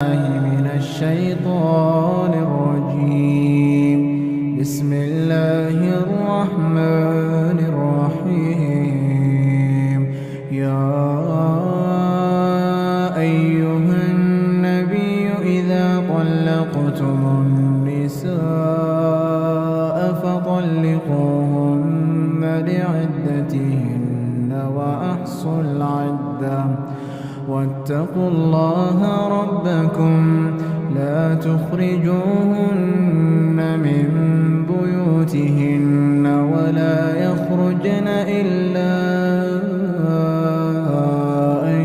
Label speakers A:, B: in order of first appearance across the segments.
A: من الشيطان الرجيم. بسم الله الرحمن الرحيم. يا أيها النبي إذا طلقتم النساء فطلقوهن لعدتهن وأحصوا العدة واتقوا الله ربكم لا تخرجوهن من بيوتهن ولا يخرجن إلا أن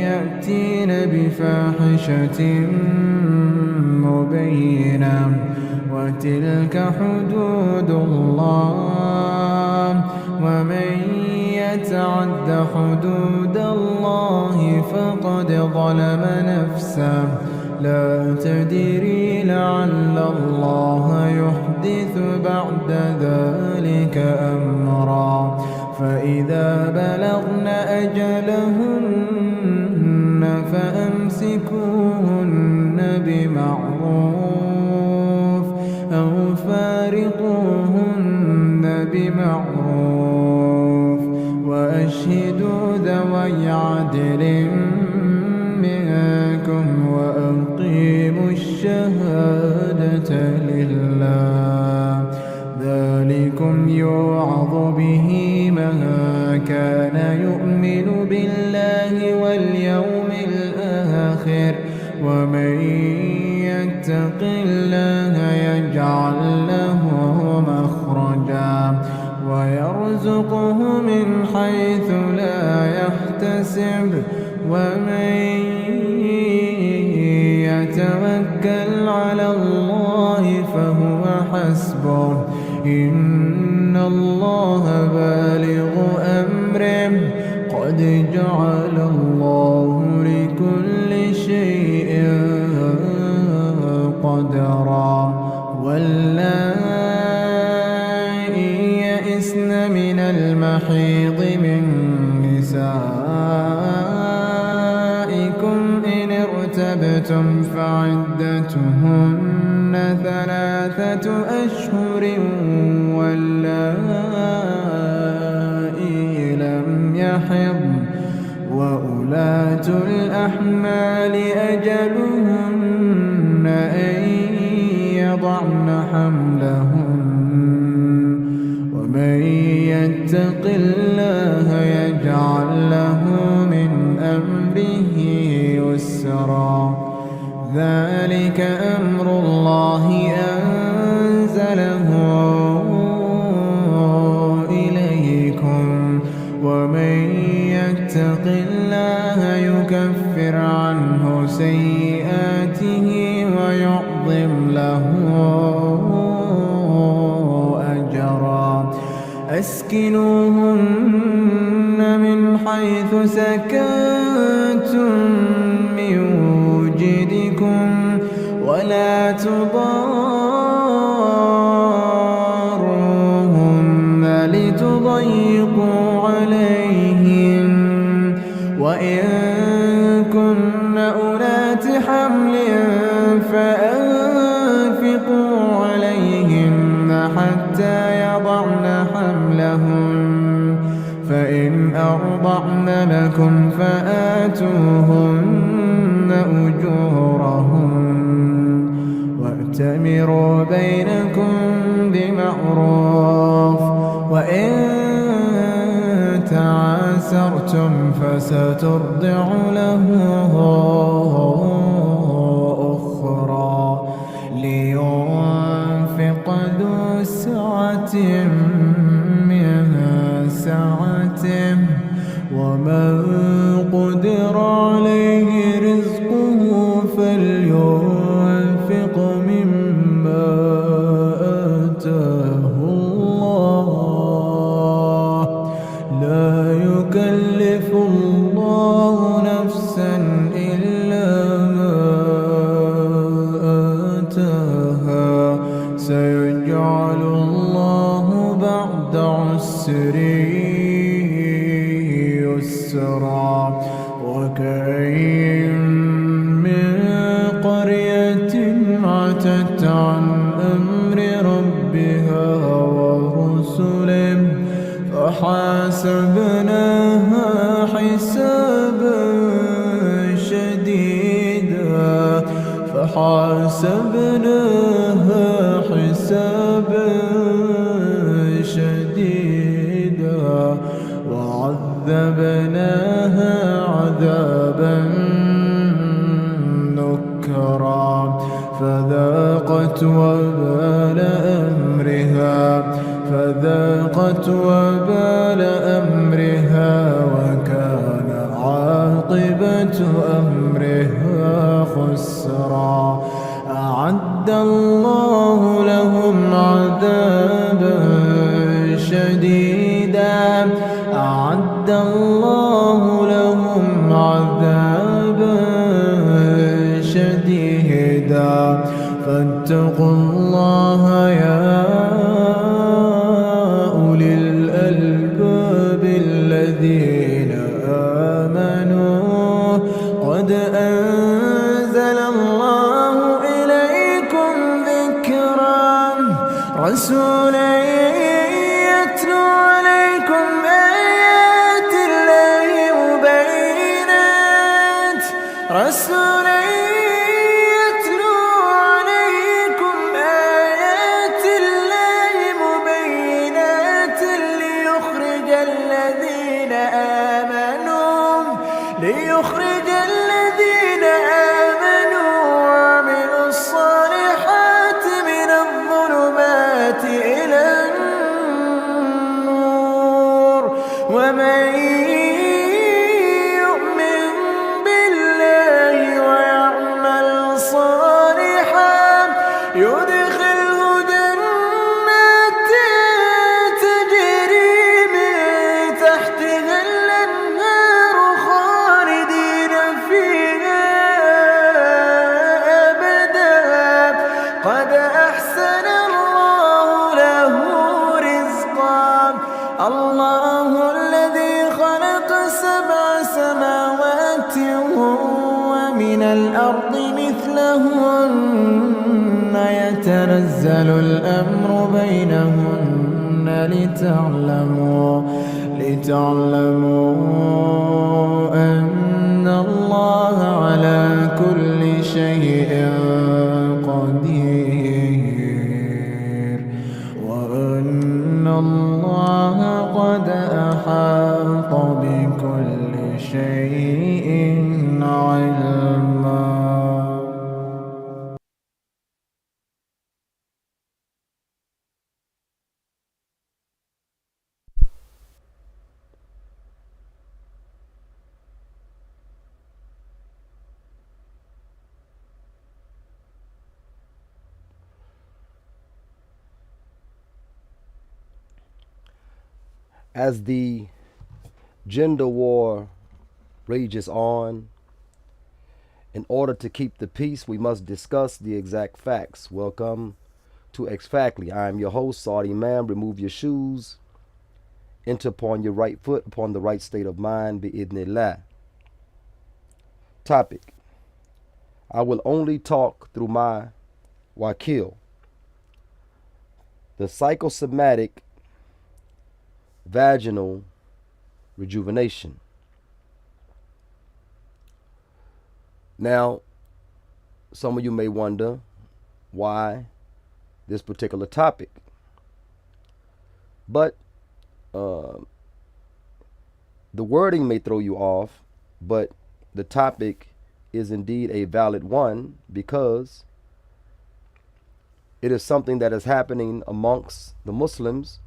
A: يأتين بفاحشة مبينة وتلك حدود الله ومن يتعد حدود الله فقد ظلم نفسه لا تدري لعل الله يحدث بعد ذلك أمرا فإذا بلغن أجلهن فأمسكوهن بمعروف أو فارقوهن بمعروف وأشهدوا ذوي عدل منكم وأقيموا الشهادة لله ذلكم يوعظ به من كان يؤمن بالله واليوم الآخر ومن يتق الله يجعل له مخرجا ويرزقه من حيث لا يحتسب ومن يتوكل على الله فهو حسبه إن الله بالغ أمره قد جعل الله لكل شيء قدرا واللائي يئسن من المحيض من نسائكم إن ارتبتم فعدتهن 3 أشهر واللائي لم يحضن وأولاة الأحمال أجلهن أن يضعن حملهن ومن يتق الله يجعل له من أمره يسرا ذلك أمر الله أنزله إليكم ومن يتق الله يكفر عنه سيئاته ويعظم له أجرا أسكنوهن من حيث سكنتم من وجدكم ولا تضاروهن لتضيقوا عليهن وإن كن أولات حمل فأنفقوا عليهن حتى يضعن حملهن فإن أرضعن لكم فآتوهن أجورهن وأتمروا بينكم بمعروف وإن تعاسرتم فسترضع له أخرى لينفق ذو سعة من سعته ومن قدر عليه رزقه فلينفق مما آتاه الله لا يكلف الله نفسا إلا ما آتاها سيجعل الله بعد عسر يسرا وكأين من عن أمر ربها ورسله فحاسبناها حسابا شديدا وعذبناها عذابا نكرا فذاقت وبال أمرها وكان عاقبة أمرها خسرا أعد الله لهم عذابا شديدا فاتقوا الله يا أولي الألباب الذين آمنوا قد أنزل الله إليكم ذكرا رسولا يتلو عليكم آيات الله مبينات ليخرج الذين آمنوا وعملوا الصالحات من الظلمات إلى النور ومن يؤمن بالله ويعمل صالحا يدخله جنات تجري من تحتها الأنهار خالدين فيها أبدا قد أحسن الله له رزقا الله الذي خلق 7 سماوات ومن الأرض مثلهن يتنزل الأمر بينهن لتعلموا أن الله على كل شيء قدير وأن الله قد أحاط بكل شيء علما.
B: As the gender war rages on, in order to keep the peace, we must discuss the exact facts. Welcome to Exactly. I am your host, Saudi Man. Remove your shoes, enter upon your right foot, upon the right state of mind, bi'idhnillah. Topic: I will only talk through my Wakil. The psychosomatic vaginal rejuvenation. Now, some of you may wonder why this particular topic, but the wording may throw you off, but the topic is indeed a valid one because it is something that is happening amongst the Muslims.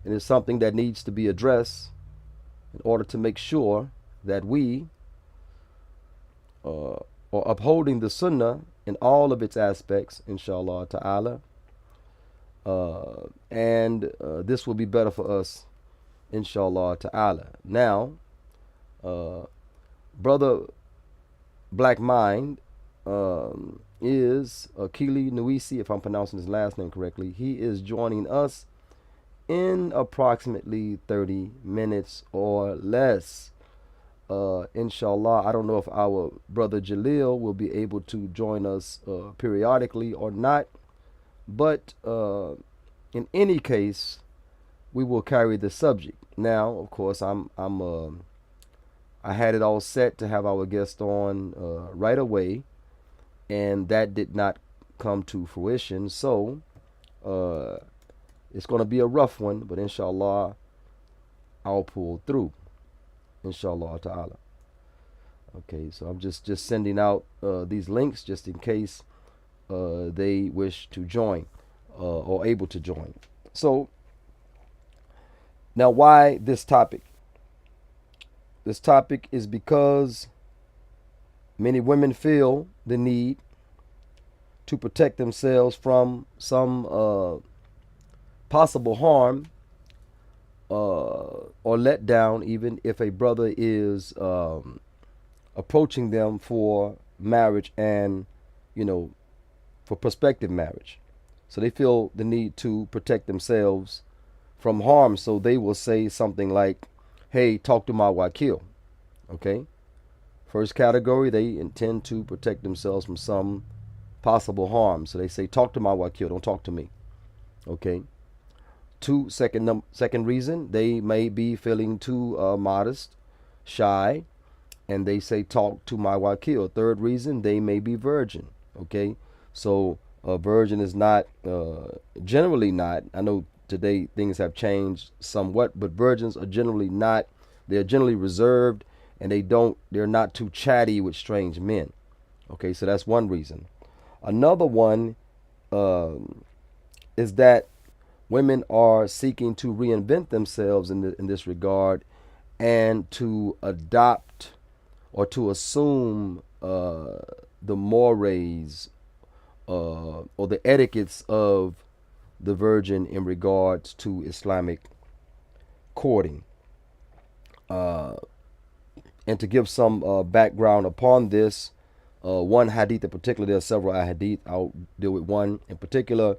B: It is something that needs to be addressed in order to make sure that we are upholding the Sunnah in all of its aspects, inshallah ta'ala. And this will be better for us, inshallah ta'ala. Now, Brother Black Mind is Akili Nuisi, if I'm pronouncing his last name correctly. He is joining us in approximately 30 minutes or less. Inshallah, I don't know if our brother Jalil will be able to join us periodically or not, but in any case, we will carry the subject. Now, of course, I had it all set to have our guest on right away, and that did not come to fruition. So uh, it's going to be a rough one, but inshallah, I'll pull through. Inshallah ta'ala. Okay, so I'm just sending out these links just in case they wish to join or able to join. So now, why this topic? This topic is because many women feel the need to protect themselves from some possible harm or letdown, even if a brother is approaching them for marriage and, for prospective marriage. So they feel the need to protect themselves from harm. So they will say something like, hey, talk to my Wakil. Okay? First category, they intend to protect themselves from some possible harm. So they say, talk to my Wakil, don't talk to me. Okay? Second reason, they may be feeling too modest, shy, and they say, talk to my Wakil. Third reason, they may be virgin. Okay? So a virgin is not, generally not, I know today things have changed somewhat, but virgins are generally not, they're generally reserved, and they're not too chatty with strange men. Okay, so that's one reason. Another one is that women are seeking to reinvent themselves in this regard and to adopt or to assume the mores or the etiquettes of the virgin in regards to Islamic courting. And to give some background upon this, one hadith in particular, there are several hadith. I'll deal with one in particular.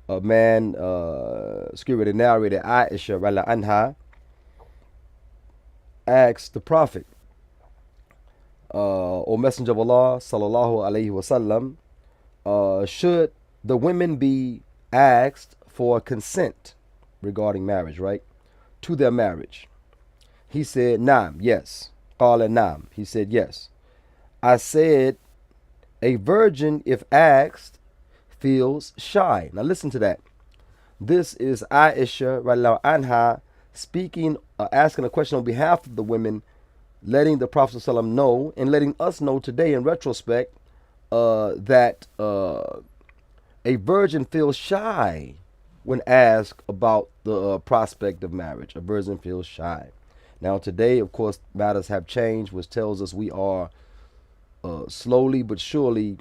B: A man, the narrator Aisha radiallahu anha, asked the Prophet, O Messenger of Allah sallallahu alaihi wasallam, should the women be asked for consent regarding marriage, right? To their marriage. He said, Naam, yes. Qala Naam. He said, yes. I said, a virgin, if asked, feels shy. Now listen to that. This is Aisha radiallahu anha speaking, asking a question on behalf of the women, letting the Prophet ﷺ know and letting us know today in retrospect that a virgin feels shy when asked about the prospect of marriage. A virgin feels shy. Now today, of course, matters have changed, which tells us we are slowly but surely,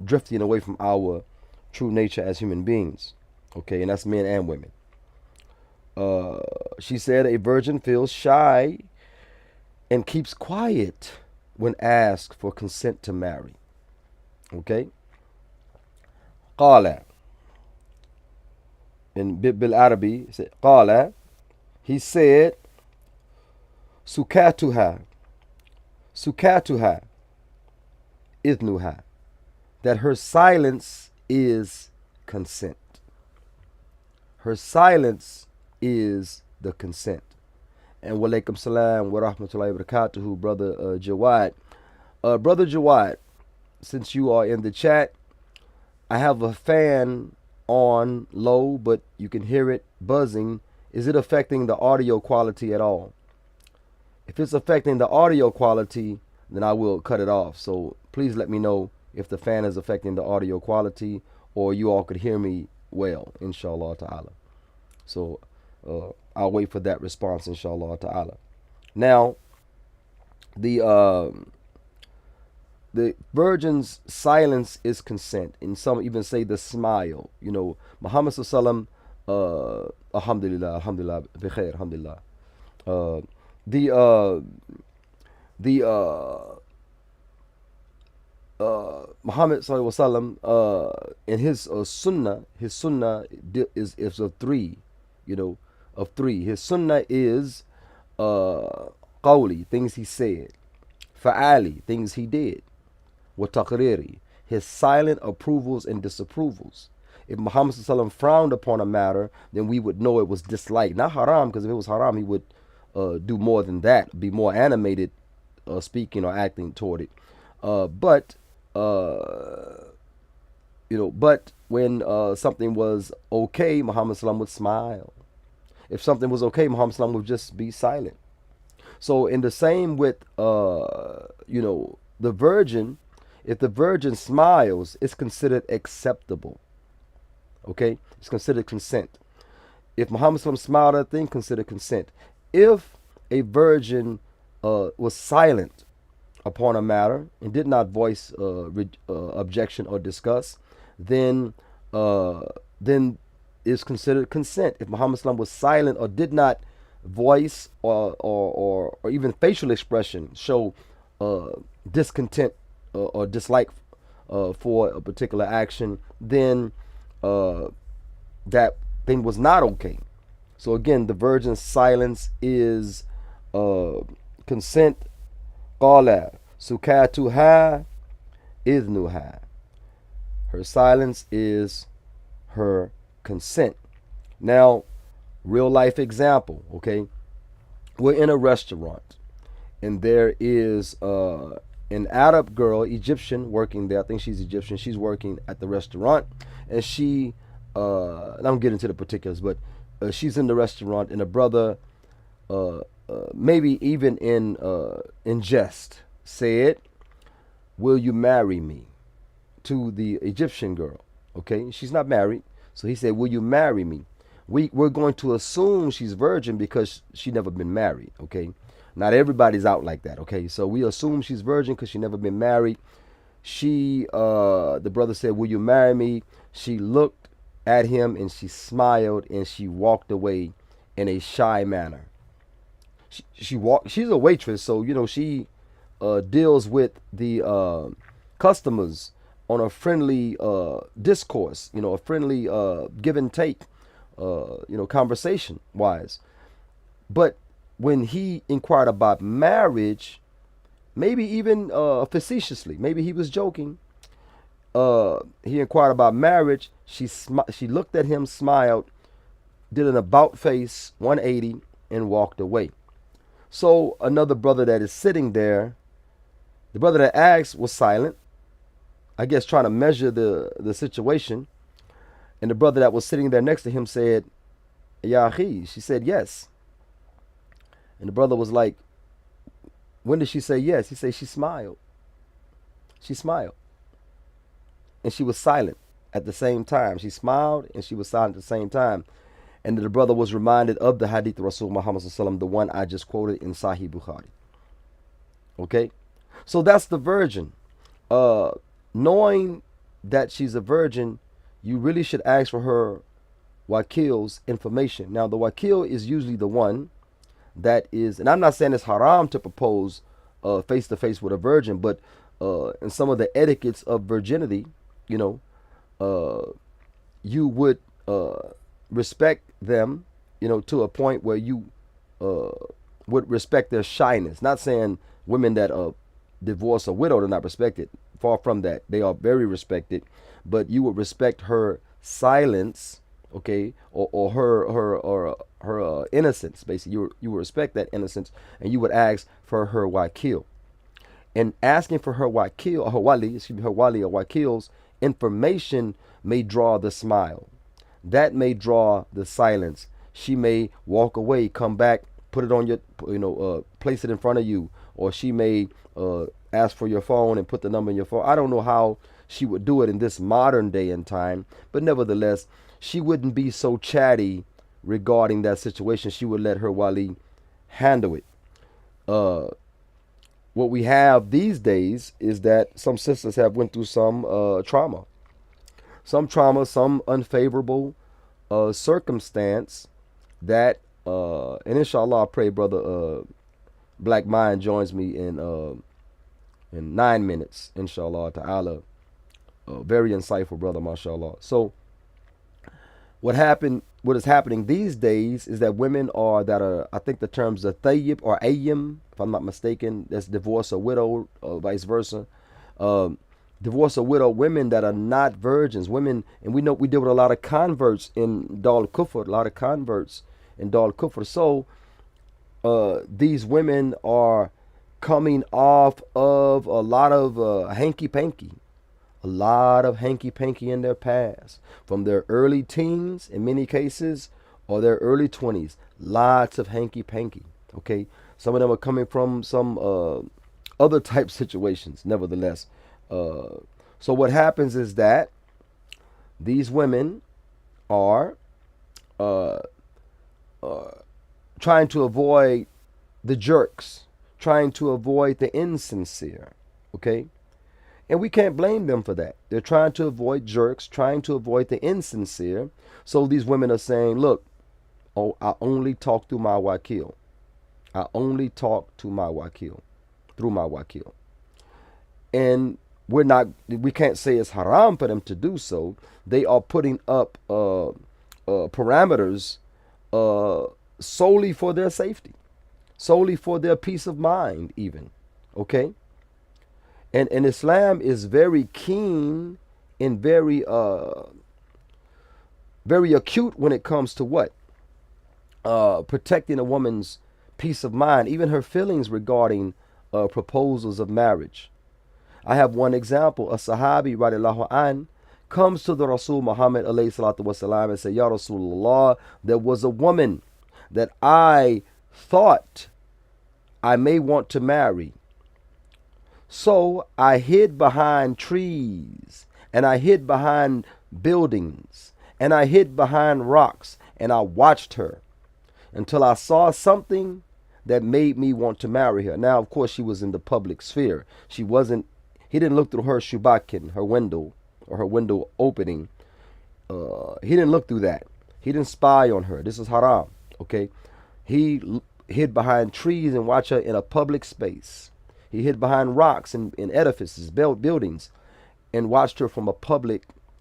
B: drifting away from our true nature as human beings. Okay, and that's men and women. She said a virgin feels shy and keeps quiet when asked for consent to marry. Okay? Qala. In Bil Arabi, Qala, he said, Sukatuha, idnuha, that her silence is consent. Her silence is the consent. And walaikum salam wa rahmatullahi wa barakatuhu, brother Jawad. Brother Jawad, since you are in the chat, I have a fan on low, but you can hear it buzzing. Is it affecting the audio quality at all? If it's affecting the audio quality, then I will cut it off. So please let me know if the fan is affecting the audio quality or you all could hear me well, inshallah ta'ala. So I'll wait for that response, inshallah ta'ala. Now, the virgin's silence is consent, and some even say the smile. Muhammad sallallahu alhamdulillah, alhamdulillah, bikhair, alhamdulillah. Muhammad sallallahu alaihi wasallam in his sunnah is of three, of three. His sunnah is qawli, things he said, fa'ali, things he did, wa taqriri, his silent approvals and disapprovals. If Muhammad frowned upon a matter, then we would know it was disliked. Not haram, because if it was haram, he would do more than that, be more animated speaking or acting toward it. But but when something was okay, Muhammad would smile. If something was okay, Muhammad would just be silent. So in the same with the virgin, if the virgin smiles, it's considered acceptable. Okay, it's considered consent. If Muhammad smiled at a thing, considered consent. If a virgin was silent upon a matter and did not voice objection or disgust, then then is considered consent. If Muhammad was silent or did not voice or even facial expression show discontent or dislike for a particular action, then that thing was not okay. So again, the virgin's silence is consent. Qala sukatuha idnuha. Her silence is her consent. Now, real life example, okay? We're in a restaurant and there is an Arab girl, Egyptian, working there. I think she's Egyptian. She's working at the restaurant and she, and I'm getting into the particulars, but she's in the restaurant and a brother, maybe even in jest, said, "Will you marry me?" to the Egyptian girl. Okay, she's not married, so he said, "Will you marry me?" We're going to assume she's virgin because she never been married. Okay, not everybody's out like that. Okay, so we assume she's virgin because she never been married. She, the brother said, "Will you marry me?" She looked at him and she smiled and she walked away in a shy manner. She walked. She's a waitress, so she deals with the customers on a friendly discourse, a friendly give and take, conversation wise. But when he inquired about marriage, maybe even facetiously, maybe he was joking. He inquired about marriage. She looked at him, smiled, did an about face 180, and walked away. So another brother that is sitting there, the brother that asked was silent, I guess trying to measure the situation. And the brother that was sitting there next to him said, "Ya akhi." She said, "Yes." And the brother was like, "When did she say yes?" He said, "She smiled. She smiled." And she was silent at the same time. She smiled and she was silent at the same time. And the brother was reminded of the hadith of Rasul Muhammad sallallahu, the one I just quoted in Sahih Bukhari. Okay? So that's the virgin. Knowing that she's a virgin, you really should ask for her wakil's information. Now, the wakil is usually the one that is, and I'm not saying it's haram to propose face to face with a virgin, but in some of the etiquettes of virginity, you would respect them, to a point where you would respect their shyness. Not saying women that are divorced or widowed are not respected. Far from that. They are very respected. But you would respect her silence, okay, or her innocence. Basically, you would respect that innocence, and you would ask for her wakil. And asking for her wakil, or her wali, her wali or wakil's information may draw the smile. That may draw the silence. She may walk away, come back, put it on your, place it in front of you, or she may ask for your phone and put the number in your phone. I don't know how she would do it in this modern day and time, but nevertheless, she wouldn't be so chatty regarding that situation. She would let her wali handle it. What we have these days is that some sisters have went through some trauma, some unfavorable circumstance that, and inshallah, I pray brother Black Mind joins me in 9 minutes, inshallah ta'ala. Very insightful brother, mashallah. So What is happening these days is that women I think the terms are thayyib or ayyim, if I'm not mistaken, that's divorced or widowed, or vice versa. Um, Divorced or widowed women that are not virgins, women, and we know we deal with a lot of converts in Dal Kufr, a lot of converts in Dal Kufr. So these women are coming off of a lot of hanky panky, a lot of hanky panky in their past, from their early teens in many cases, or their early 20s. Lots of hanky panky. Okay, some of them are coming from some other type situations. Nevertheless, so what happens is that these women are uh, trying to avoid the jerks, trying to avoid the insincere. Okay, and we can't blame them for that. They're trying to avoid jerks, trying to avoid the insincere. So these women are saying, look, oh, I only talk through my Wakil. I only talk to my Wakil, through my Wakil. And we can't say it's haram for them to do so. They are putting up parameters uh, solely for their safety, solely for their peace of mind, even. Okay? And Islam is very keen and very acute when it comes to what? Protecting a woman's peace of mind, even her feelings regarding proposals of marriage. I have one example. A Sahabi, radiallahu an, comes to the Rasul Muhammad alayhi salatu wasalam and says, Ya Rasulullah, there was a woman that I thought I may want to marry. So I hid behind trees, and I hid behind buildings, and I hid behind rocks, and I watched her until I saw something that made me want to marry her. Now, of course, she was in the public sphere. He didn't look through her shubakin, her window, or her window opening. He didn't look through that. He didn't spy on her. This is haram, okay? He hid behind trees and watched her in a public space. He hid behind rocks and in edifices, buildings, and watched her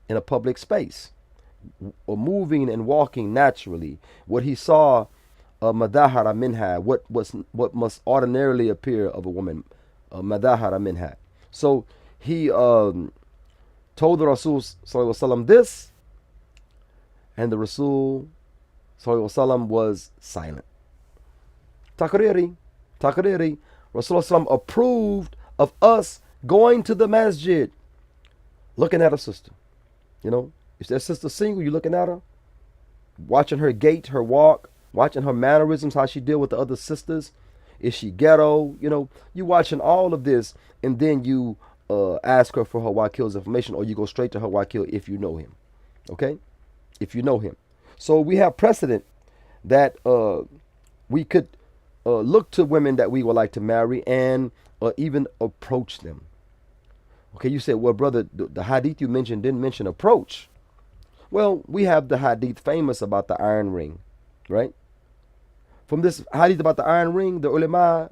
B: in a public space, or moving and walking naturally. What he saw, madahara minha, what must ordinarily appear of a woman, madahara minha. So he told the Rasul sallallahu alaihi wasallam this, and the Rasul sallallahu alaihi wasallam was silent. Takriri. Rasulullah approved of us going to the masjid, looking at a sister. You know, if that sister single, you looking at her, watching her gait, her walk, watching her mannerisms, how she deal with the other sisters. Is she ghetto? You know, you watching all of this, and then you ask her for her Wakil's information, or you go straight to her Wakil if you know him. Okay? If you know him. So we have precedent that we could look to women that we would like to marry and even approach them. Okay, you said, well, brother, the hadith you mentioned didn't mention approach. Well, we have the hadith famous about the iron ring, right? From this hadith about the iron ring, the ulama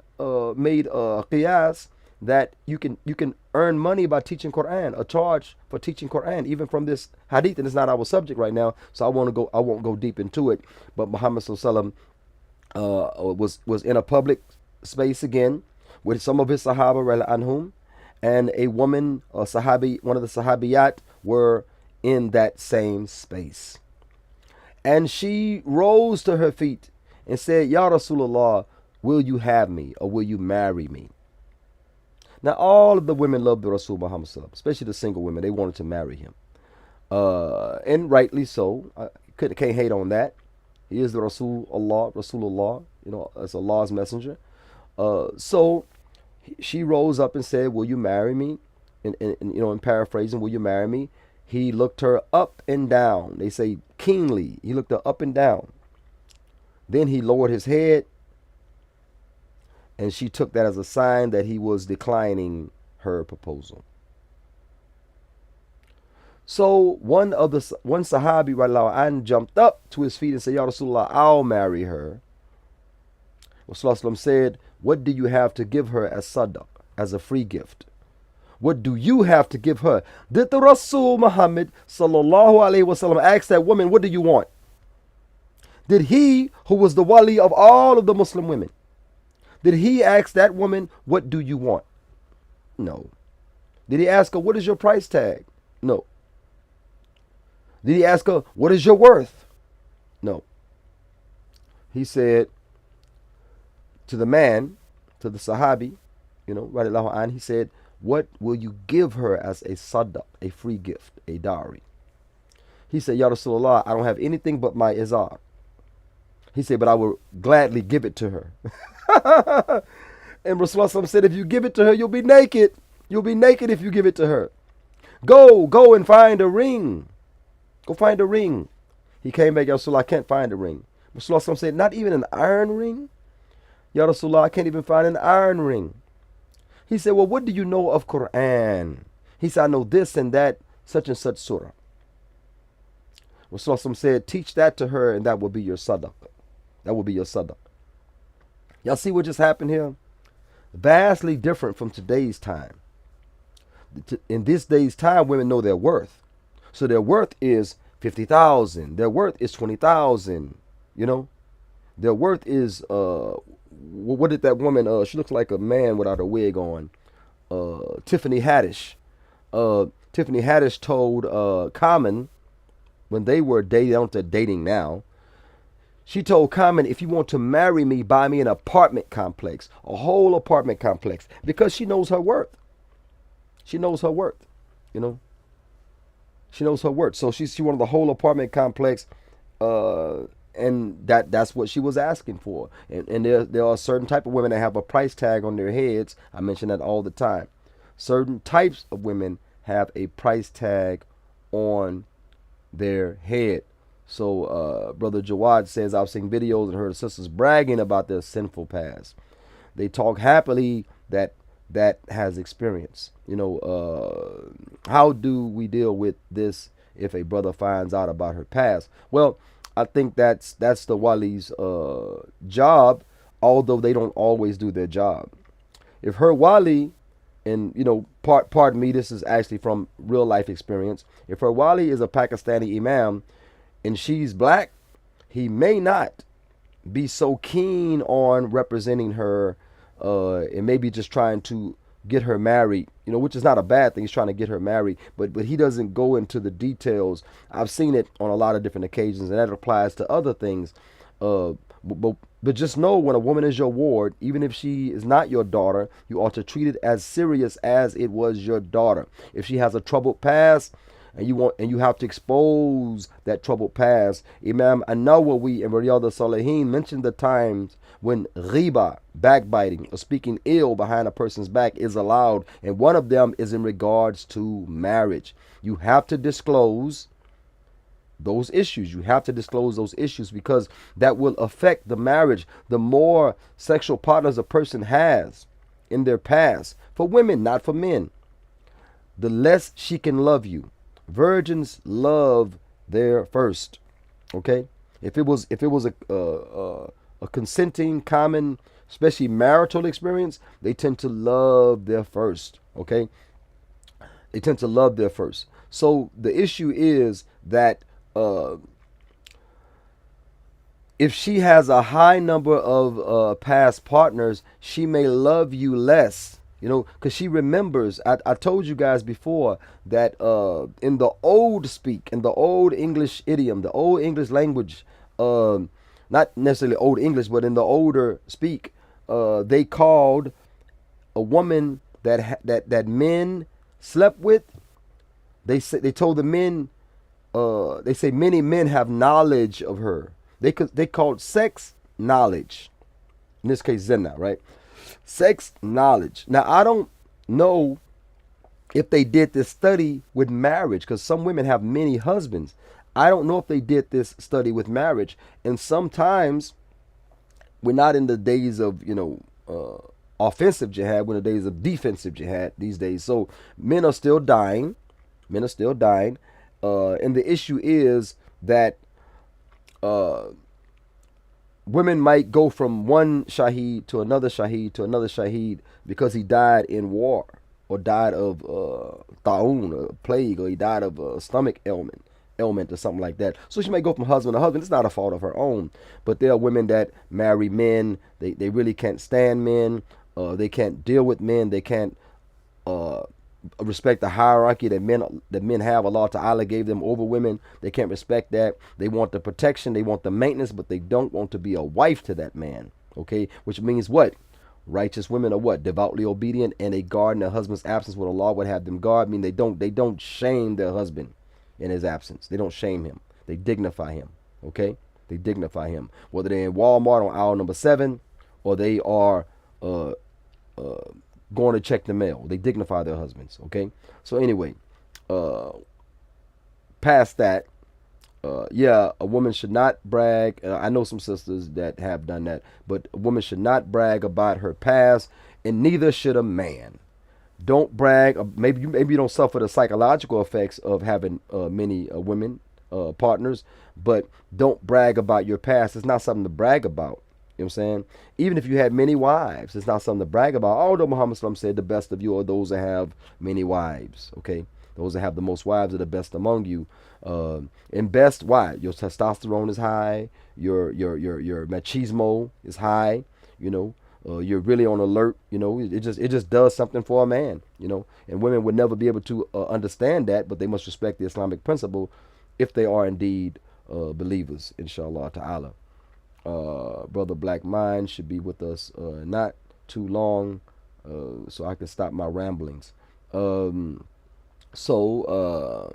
B: made a qiyas that you can earn money by teaching Quran, a charge for teaching Quran, even from this hadith. And it's not our subject right now, so I won't go deep into it. But Muhammad sallallahu was in a public space again with some of his Sahaba anhum, and a woman, a Sahabi, one of the Sahabiyat, were in that same space. And she rose to her feet and said, Ya Rasulullah, will you have me, or will you marry me? Now, all of the women loved the Rasul Muhammad sallallahu alaihi wasallam, especially the single women. They wanted to marry him. And rightly so. I can't hate on that. He is the Rasulullah, you know, as Allah's messenger. So she rose up and said, will you marry me? And you know, in paraphrasing, will you marry me? He looked her up and down. They say keenly. He looked her up and down. Then he lowered his head, and she took that as a sign that he was declining her proposal. So one Sahabi radiallahu anh jumped up to his feet and said, Ya Rasulullah, I'll marry her. Rasulullah said, what do you have to give her as sadaq, as a free gift? What do you have to give her? Did the Rasul Muhammad sallallahu alaihi wasallam ask that woman, what do you want? Did he, who was the wali of all of the Muslim women, did he ask that woman, what do you want? No. Did he ask her, what is your price tag? No. Did he ask her, what is your worth? No. He said to the man, to the Sahabi, radiallahu anh, he said, what will you give her as a sadaq, a free gift, a dowry? He said, Ya Rasulullah, I don't have anything but my izar. He said, but I will gladly give it to her. And Rasulullah said, if you give it to her, you'll be naked. You'll be naked if you give it to her. Go and find a ring. Go find a ring. He came back, Ya Rasulullah, I can't find a ring. Rasulullah said, not even an iron ring? Ya Rasulullah, I can't even find an iron ring. He said, well, what do you know of Quran? He said, I know this and that, such and such surah. Rasulullah said, teach that to her and that will be your sadaq. That will be your sadaq. Y'all see what just happened here? Vastly different from today's time. In this day's time, women know their worth. So their worth is 50,000. Their worth is 20,000. Their worth is what did that woman? She looks like a man without a wig on. Tiffany Haddish. Tiffany Haddish told Common when they were dating. I don't know if they're dating now. She told Common, if you want to marry me, buy me an apartment complex, a whole apartment complex, because she knows her worth. She knows her worth, She knows her worth. So she wanted the whole apartment complex, and that's what she was asking for. And there are certain type of women that have a price tag on their heads. I mention that all the time. Certain types of women have a price tag on their head. So Brother Jawad says, I've seen videos and heard sisters bragging about their sinful past. They talk happily that has experience. How do we deal with this if a brother finds out about her past? Well, I think that's the wali's job, although they don't always do their job. If her wali, and pardon me, this is actually from real life experience. If her wali is a Pakistani imam and she's black, he may not be so keen on representing her, and maybe just trying to get her married, which is not a bad thing. He's trying to get her married, but he doesn't go into the details. I've seen it on a lot of different occasions, and that applies to other things. But just know, when a woman is your ward, even if she is not your daughter, you ought to treat it as serious as it was your daughter. If she has a troubled past, and you have to expose that troubled past. Imam An-Nawawi and Riyadh al-Salihin mentioned the times when ghiba, backbiting, or speaking ill behind a person's back is allowed, and one of them is in regards to marriage. You have to disclose those issues. You have to disclose those issues because that will affect the marriage. The more sexual partners a person has in their past, for women, not for men, the less she can love you. Virgins love their first. Okay, if it was a consenting, common, especially marital experience, they tend to love their first. Okay, they tend to love their first. So the issue is that if she has a high number of past partners, she may love you less. Because she remembers. I told you guys before that in the old speak, in the old English idiom, the old English language, not necessarily old English, but in the older speak, they called a woman that men slept with. They told the men. They say many men have knowledge of her. They called sex knowledge. In this case, zina, right? Sex knowledge. Now, I don't know if they did this study with marriage, because some women have many husbands. I don't know if they did this study with marriage. And sometimes we're not in the days of, offensive jihad. We're in the days of defensive jihad these days. So men are still dying. Men are still dying. And the issue is that women might go from one shaheed to another shaheed to another shaheed because he died in war. or died of ta'un, a plague, or he died of a stomach ailment or something like that. So she may go from husband to husband. It's not a fault of her own. But there are women that marry men. They really can't stand men. They can't deal with men. They can't uh, respect the hierarchy that men have. Allah Ta'ala gave them over women. They can't respect that. They want the protection. They want the maintenance, but they don't want to be a wife to that man. Okay, which means what? Righteous women are what? Devoutly obedient, and they guard in their husband's absence what Allah would have them guard. I mean, they don't shame their husband in his absence. They don't shame him. They dignify him. Okay, they dignify him. Whether they're in Walmart on aisle number 7, or they are uh, uh, going to check the mail, they dignify their husbands. Okay, so anyway, uh, past that, yeah, a woman should not brag. I know some sisters that have done that, but a woman should not brag about her past, and neither should a man. Don't brag. Maybe you don't suffer the psychological effects of having many women partners, but don't brag about your past. It's not something to brag about. You know what I'm saying? Even if you had many wives, it's not something to brag about. Although Muhammad SAW said the best of you are those that have many wives. Okay, those that have the most wives are the best among you. And best, why? Your testosterone is high. Your machismo is high. You know, you're really on alert. You know, it just does something for a man. You know, and women would never be able to understand that, but they must respect the Islamic principle if they are indeed believers. Inshallah Ta'ala. Brother Black Mind should be with us not too long, so I can stop my ramblings. Um, so.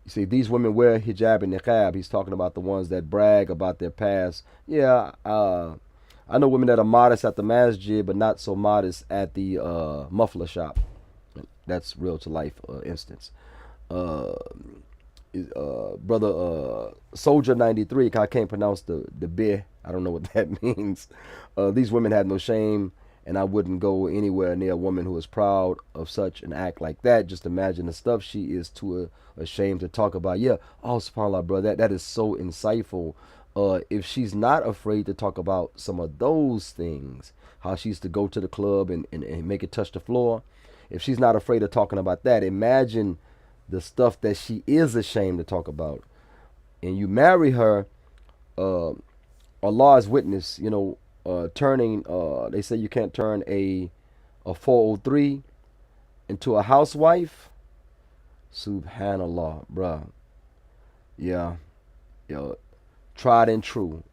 B: You see, these women wear hijab and niqab. He's talking about the ones that brag about their past. Yeah, I know women that are modest at the masjid, but not so modest at the muffler shop. That's real to life instance. Uh, Brother Soldier 93, I can't pronounce the bih. I don't know what that means. These women have no shame, and I wouldn't go anywhere near a woman who is proud of such an act like that. Just imagine the stuff she is too ashamed to talk about. Yeah, oh subhanAllah, bro, that is so insightful. If she's not afraid to talk about some of those things, how she used to go to the club and make it touch the floor. If she's not afraid of talking about that, imagine the stuff that she is ashamed to talk about. And you marry her, uh, Allah's witness, you know, turning, they say you can't turn a 403 into a housewife. Subhanallah, bruh. Yeah, yeah, tried and true.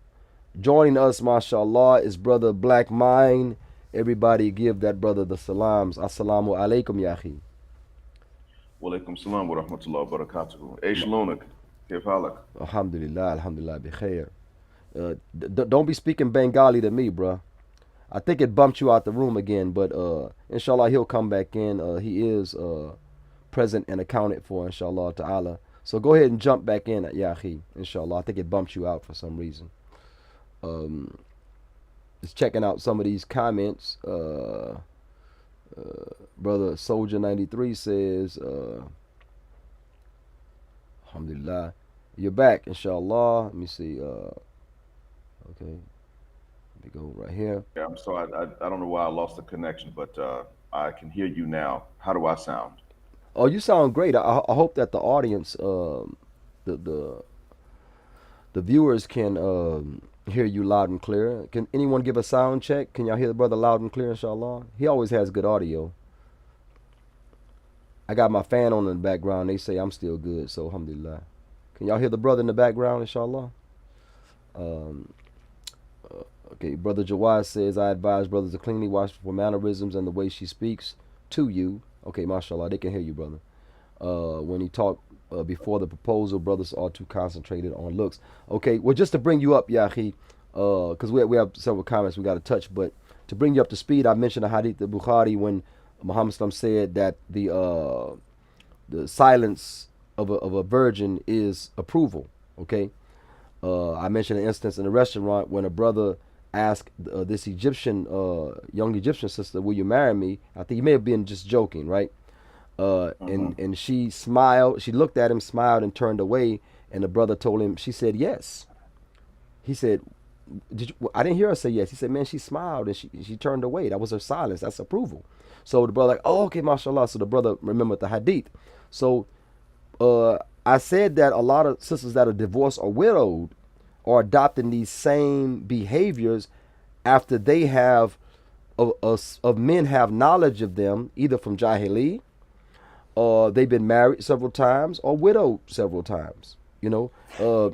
B: Joining us, mashallah, is Brother Black Mind. Everybody give that brother the salams. Assalamu alaikum, yahi.
C: وعليكم السلام ورحمة الله وبركاته. ايش شلونك؟ كيف حالك؟
B: Alhamdulillah, alhamdulillah, bi khair. Don't be speaking Bengali to me, bruh. I think it bumped you out the room again, but inshallah he'll come back in. He is present and accounted for, inshallah ta'ala. So go ahead and jump back in, yahi, inshallah. I think it bumped you out for some reason. Um, just checking out some of these comments. Brother Soldier 93 says, Alhamdulillah, you're back, inshallah. Let me see. Okay, let me go right here.
C: Yeah, I'm sorry. I don't know why I lost the connection, but I can hear you now. How do I sound?
B: Oh, you sound great. I hope that the audience, the the the viewers can hear you loud and clear. Can anyone give a sound check? Can y'all hear the brother loud and clear, inshallah? He always has good audio. I got my fan on in the background. They say I'm still good, so alhamdulillah. Can y'all hear the brother in the background, inshallah? Um, okay, Brother Jawad says, I advise brothers to cleanly watch for mannerisms and the way she speaks to you. Okay, mashallah, they can hear you, brother. When he talked before the proposal, brothers are too concentrated on looks. Okay, well, just to bring you up, Yahi, because we have several comments we got to touch, but to bring you up to speed, I mentioned the hadith of Bukhari when Muhammad said that the silence of a virgin is approval. Okay, I mentioned an instance in a restaurant when a brother asked this Egyptian young Egyptian sister, "Will you marry me?" I think he may have been just joking, right? And she smiled. She looked at him, smiled, and turned away. And the brother told him, she said yes. He said, did you, I didn't hear her say yes. He said, man, she smiled and she turned away. That was her silence. That's approval. So the brother like, oh, okay, mashallah. So the brother remembered the hadith. So I said that a lot of sisters that are divorced or widowed are adopting these same behaviors after they have of men have knowledge of them either from jahili or they've been married several times or widowed several times.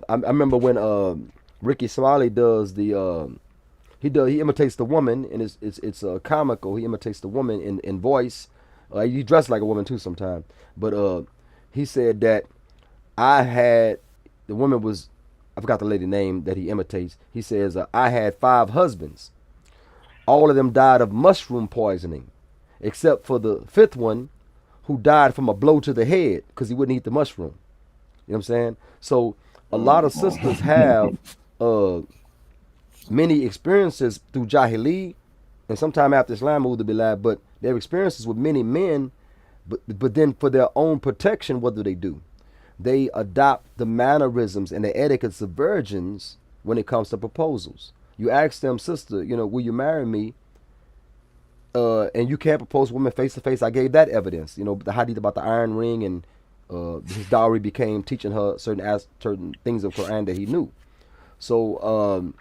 B: I remember when Ricky Smiley does he imitates the woman and it's comical. He imitates the woman in voice. He dressed like a woman too sometimes, but he said that I had the woman was I forgot the lady name that he imitates. He says I had 5 husbands. All of them died of mushroom poisoning, except for the 5th one, who died from a blow to the head because he wouldn't eat the mushroom. You know what I'm saying? So a lot of sisters have uh, many experiences through Jahili and sometime after Islam, but they have experiences with many men, but then for their own protection, what do? They adopt the mannerisms and the etiquettes of virgins when it comes to proposals. You ask them, sister, will you marry me? And you can't propose women face to face. I gave that evidence. The hadith about the iron ring and his dowry became teaching her certain things of Quran that he knew. So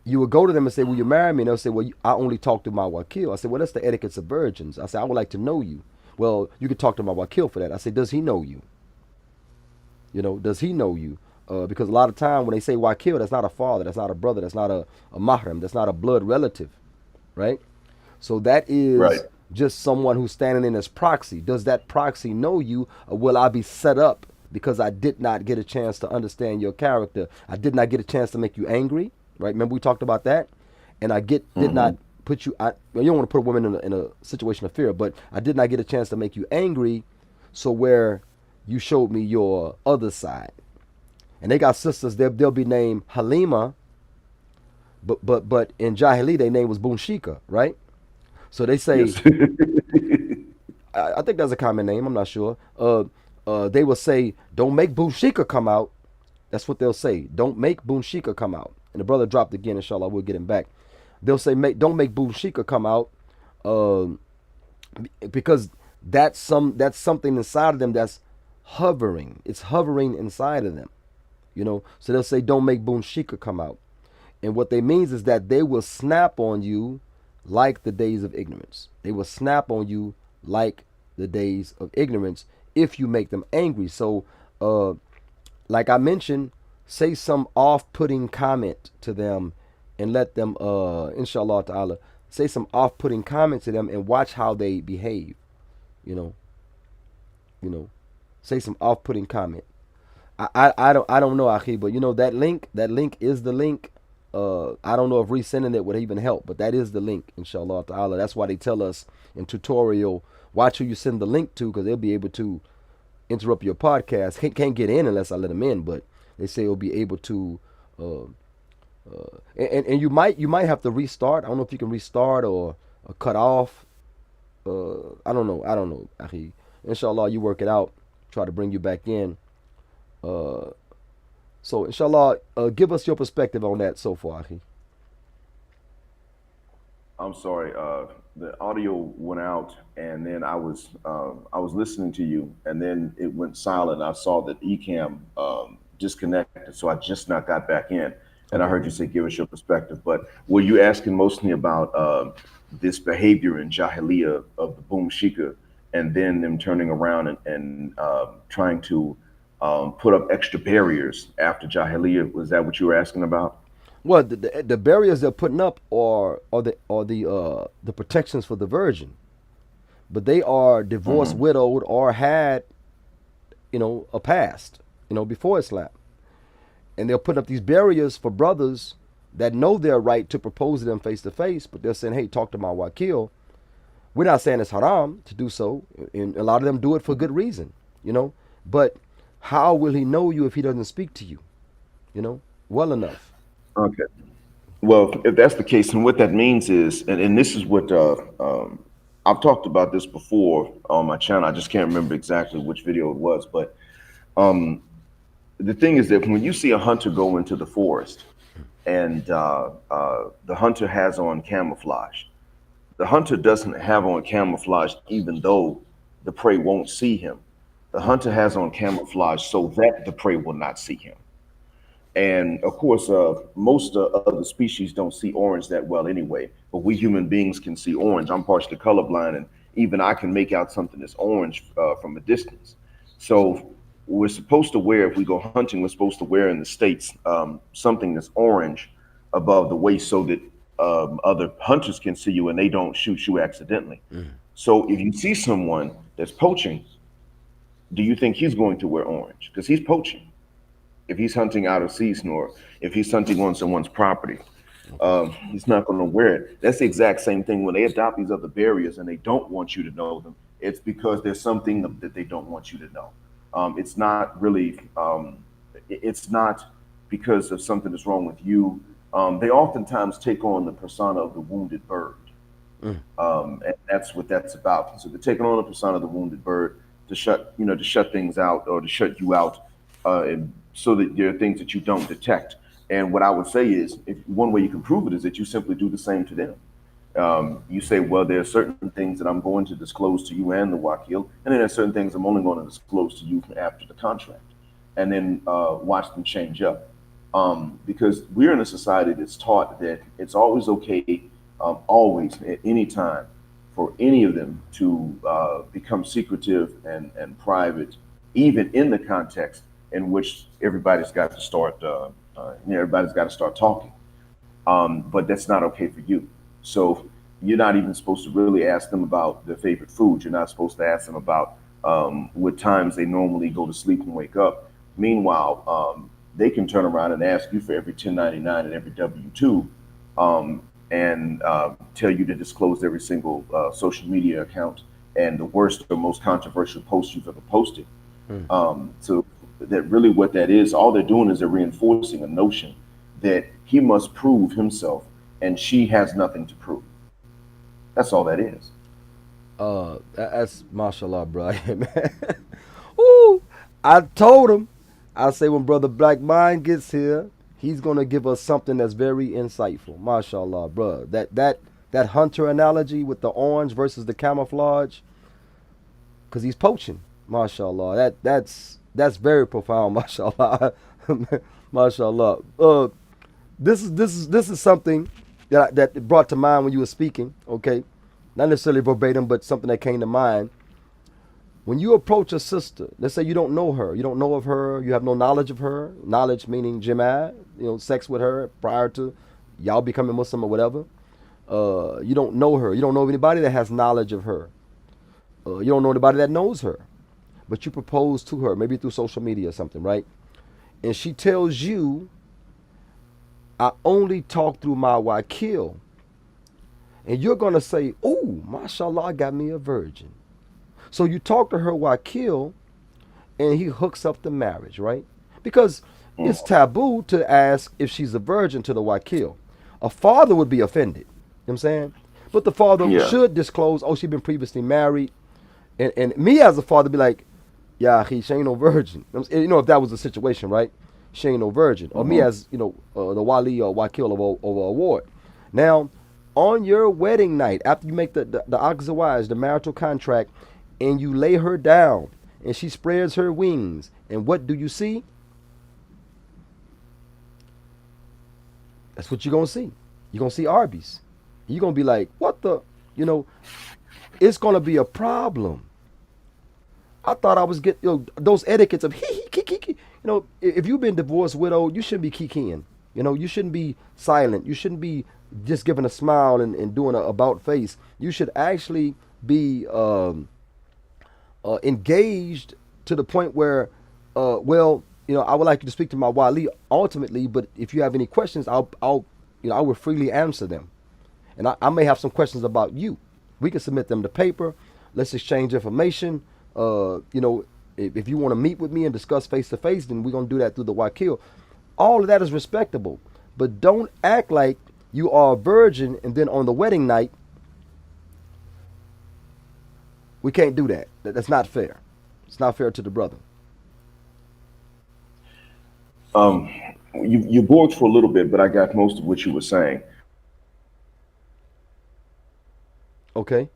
B: you would go to them and say, will you marry me? And they'll say, well, I only talk to my wakil. I said, well, that's the etiquettes of virgins. I said, I would like to know you. Well, you could talk to my wakil for that. I said, does he know you? Does he know you? Because a lot of time when they say wakil, that's not a father, that's not a brother, that's not a mahram, that's not a blood relative, right? So that
C: Right.
B: is just someone who's standing in as proxy. Does that proxy know you, or will I be set up because I did not get a chance to understand your character? I did not get a chance to make you angry, right? Remember we talked about that, and did not put you. You don't want to put a woman in a situation of fear, but I did not get a chance to make you angry, so where you showed me your other side. And they got sisters. They'll be named Halima, but in Jahili their name was Bunshika, right? So they say,
C: Yes.
B: I think that's a common name. I'm not sure. They will say, "Don't make Bunshika come out." That's what they'll say. Don't make Bunshika come out. And the brother dropped again. Inshallah, we'll get him back. They'll say, "Don't make Bunshika come out," because that's something inside of them that's hovering. It's hovering inside of them. So they'll say, "Don't make Bunshika come out," and what they means is that they will snap on you like the days of ignorance. They will snap on you like the days of ignorance if you make them angry. So, like I mentioned, say some off-putting comment to them and let them, inshallah ta'ala, say some off-putting comment to them and watch how they behave. You know, say some off-putting comment. I don't know, Akhi, but that link is the link. I don't know if resending it would even help, but that is the link, inshallah ta'ala. That's why they tell us in tutorial, watch who you send the link to, because they'll be able to interrupt your podcast. Can't get in unless I let them in, but they say it'll be able to, and you might have to restart. I don't know if you can restart or cut off. I don't know, Akhi. Inshallah, you work it out. Try to bring you back in. Uh, so inshallah, give us your perspective on that so far, Akhi.
C: I'm sorry. The audio went out, and then I was listening to you, and then it went silent. I saw that Ecamm disconnected, so I just not got back in, and I
B: Okay.
C: heard you say, "Give us your perspective." But were you asking mostly about this behavior in Jahiliyyah of the boom shika, and then them turning around and trying to put up extra barriers after Jahiliyyah? Was that what you were asking about?
B: Well, the barriers they're putting up are the protections for the virgin, but they are divorced,
C: Hmm.
B: widowed, or had a past, before Islam, and they're putting up these barriers for brothers that know their right to propose to them face to face, but they're saying, "Hey, talk to my wakil." We're not saying it's haram to do so, and a lot of them do it for good reason, you know. But how will he know you if he doesn't speak to you, well enough?
C: Okay. Well, if that's the case, and what that means is, and this is what I've talked about this before on my channel. I just can't remember exactly which video it was, but the thing is that when you see a hunter go into the forest and the hunter has on camouflage. The hunter doesn't have on camouflage even though the prey won't see him. The hunter has on camouflage so that the prey will not see him. And of course, most other species don't see orange that well anyway, but we human beings can see orange. I'm partially colorblind, and even I can make out something that's orange from a distance. So we're supposed to wear, if we go hunting, we're supposed to wear in the States something that's orange above the waist so that other hunters can see you and they don't shoot you accidentally. So if you see someone that's poaching, do you think he's going to wear orange? Because he's poaching if he's hunting out of season or if he's hunting on someone's property. He's not going to wear it. That's the exact same thing when they adopt these other barriers and they don't want you to know them. It's because there's something that they don't want you to know. It's not really. It's not because of something that's wrong with you. They oftentimes take on the persona of the wounded bird, and that's what that's about. So they're taking on the persona of the wounded bird to shut things out or to shut you out, and so that there are things that you don't detect. And what I would say is, if one way you can prove it is that you simply do the same to them. You say, well, there are certain things that I'm going to disclose to you and the Wakil, and then there are certain things I'm only going to disclose to you after the contract, and then watch them change up. Because we're in a society that's taught that it's always okay, always at any time, for any of them to become secretive and private, even in the context in which everybody's got to start talking. But that's not okay for you. So you're not even supposed to really ask them about their favorite food. You're not supposed to ask them about what times they normally go to sleep and wake up. Meanwhile, they can turn around and ask you for every 1099 and every W-2, and tell you to disclose every single social media account and the worst or most controversial post you've ever posted. So that really what that is, all they're doing is they're reinforcing a notion that he must prove himself and she has nothing to prove. That's all that is.
B: That's mashallah, bro. Man. Ooh, I told him. I say when brother Black Mind gets here, he's gonna give us something that's very insightful. Mashallah, bro. That hunter analogy with the orange versus the camouflage, because he's poaching. Mashallah. That's very profound. Mashallah. Mashallah. This is something that brought to mind when you were speaking. Okay, not necessarily verbatim, but something that came to mind. When you approach a sister, let's say you don't know her, you don't know of her, you have no knowledge of her, knowledge meaning jima, sex with her prior to y'all becoming Muslim or whatever. You don't know her, you don't know of anybody that has knowledge of her. You don't know anybody that knows her, but you propose to her, maybe through social media or something, right? And she tells you, I only talk through my wakil. And you're going to say, oh, mashallah, got me a virgin. So you talk to her wakil, and he hooks up the marriage, right? Because it's taboo to ask if she's a virgin to the wakil. A father would be offended. You know what I'm saying? But the father
C: Yeah.
B: should disclose, oh, she's been previously married. And me as a father be like, yeah, she ain't no virgin. If that was the situation, right? She ain't no virgin. Or me as, the wali or wakil of a ward. Now, on your wedding night, after you make the aqzawaj, the marital contract, and you lay her down, and she spreads her wings, and what do you see? That's what you're going to see. You're going to see Arby's. You're going to be like, what the, it's going to be a problem. I thought I was getting those etiquettes of hee. If you've been divorced, widowed, you shouldn't be kikiing. You shouldn't be silent. You shouldn't be just giving a smile and doing a about face. You should actually be engaged to the point where, I would like you to speak to my wali ultimately, but if you have any questions, I will freely answer them. And I may have some questions about you. We can submit them to paper. Let's exchange information. If you want to meet with me and discuss face to face, then we're going to do that through the wakil. All of that is respectable. But don't act like you are a virgin and then on the wedding night, we can't do that. That's not fair. It's not fair to the brother.
C: You bored for a little bit, but I got most of what you were saying.
B: Okay.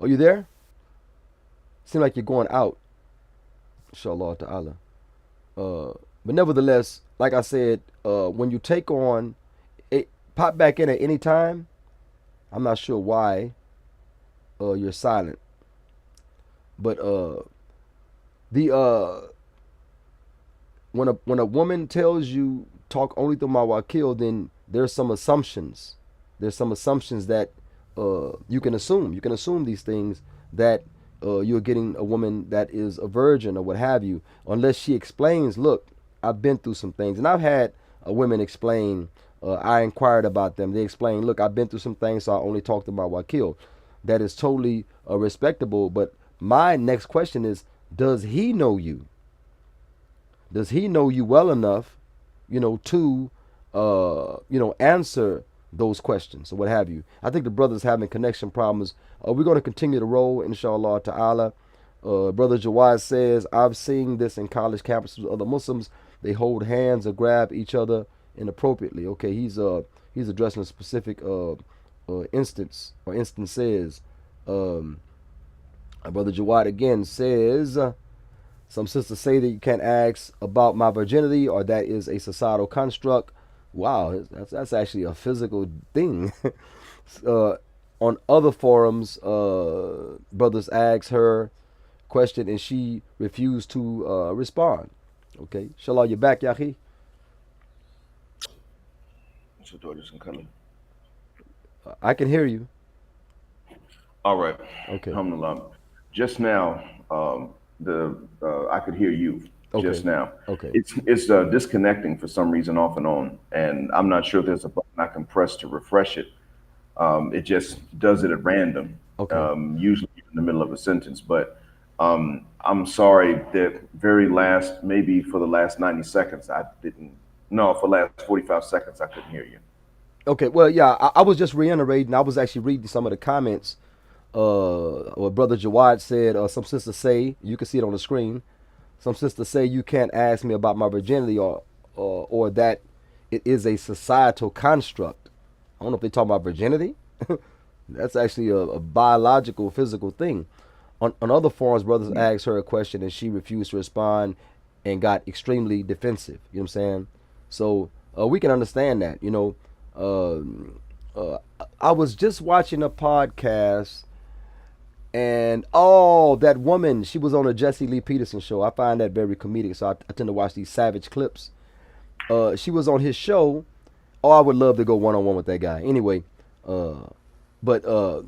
B: Are you there? Seem like you're going out. Inshallah ta'ala. But nevertheless, like I said, when you take on it, pop back in at any time. I'm not sure why you're silent, but the when a woman tells you talk only through my wakil, then there's some assumptions. There's some assumptions that you can assume. You can assume these things that you're getting a woman that is a virgin or what have you, unless she explains, look, I've been through some things. And I've had women explain, I inquired about them. They explain, look, I've been through some things, so I only talked to my wakil. That is totally respectable. But my next question is, does he know you? Does he know you well enough, to, answer those questions or what have you? I think the brother's having connection problems. We're going to continue to roll, inshallah ta'ala. Brother Jawad says, I've seen this in college campuses with other Muslims. They hold hands or grab each other inappropriately. Okay, he's addressing a specific instance or instances. Brother Jawad again says, some sisters say that you can't ask about my virginity or that is a societal construct. Wow, that's actually a physical thing. On other forums, brothers ask her question and she refused to respond. Okay, Shalom, you're back, Yahi.
C: So daughters and color.
B: I can hear you.
C: All right.
B: Okay.
C: Alhamdulillah. Just now, the I could hear you just
B: Okay.
C: now.
B: Okay.
C: It's disconnecting for some reason off and on, and I'm not sure if there's a button I can press to refresh it. It just does it at random,
B: Okay.
C: usually in the middle of a sentence. But I'm sorry that maybe for the last 90 seconds, I didn't. No, for the last 45 seconds, I couldn't hear you.
B: Okay. Well, yeah, I was just reiterating. I was actually reading some of the comments. What Brother Jawad said, some sisters say, you can see it on the screen. Some sisters say you can't ask me about my virginity or that it is a societal construct. I don't know if they're talking about virginity. That's actually a biological, physical thing. On other forums, brothers asked her a question and she refused to respond and got extremely defensive. You know what I'm saying? So we can understand that. I was just watching a podcast and that woman, she was on a Jesse Lee Peterson show. I find that very comedic, so I tend to watch these savage clips. She was on his show. Oh, I would love to go one on one with that guy. Anyway, but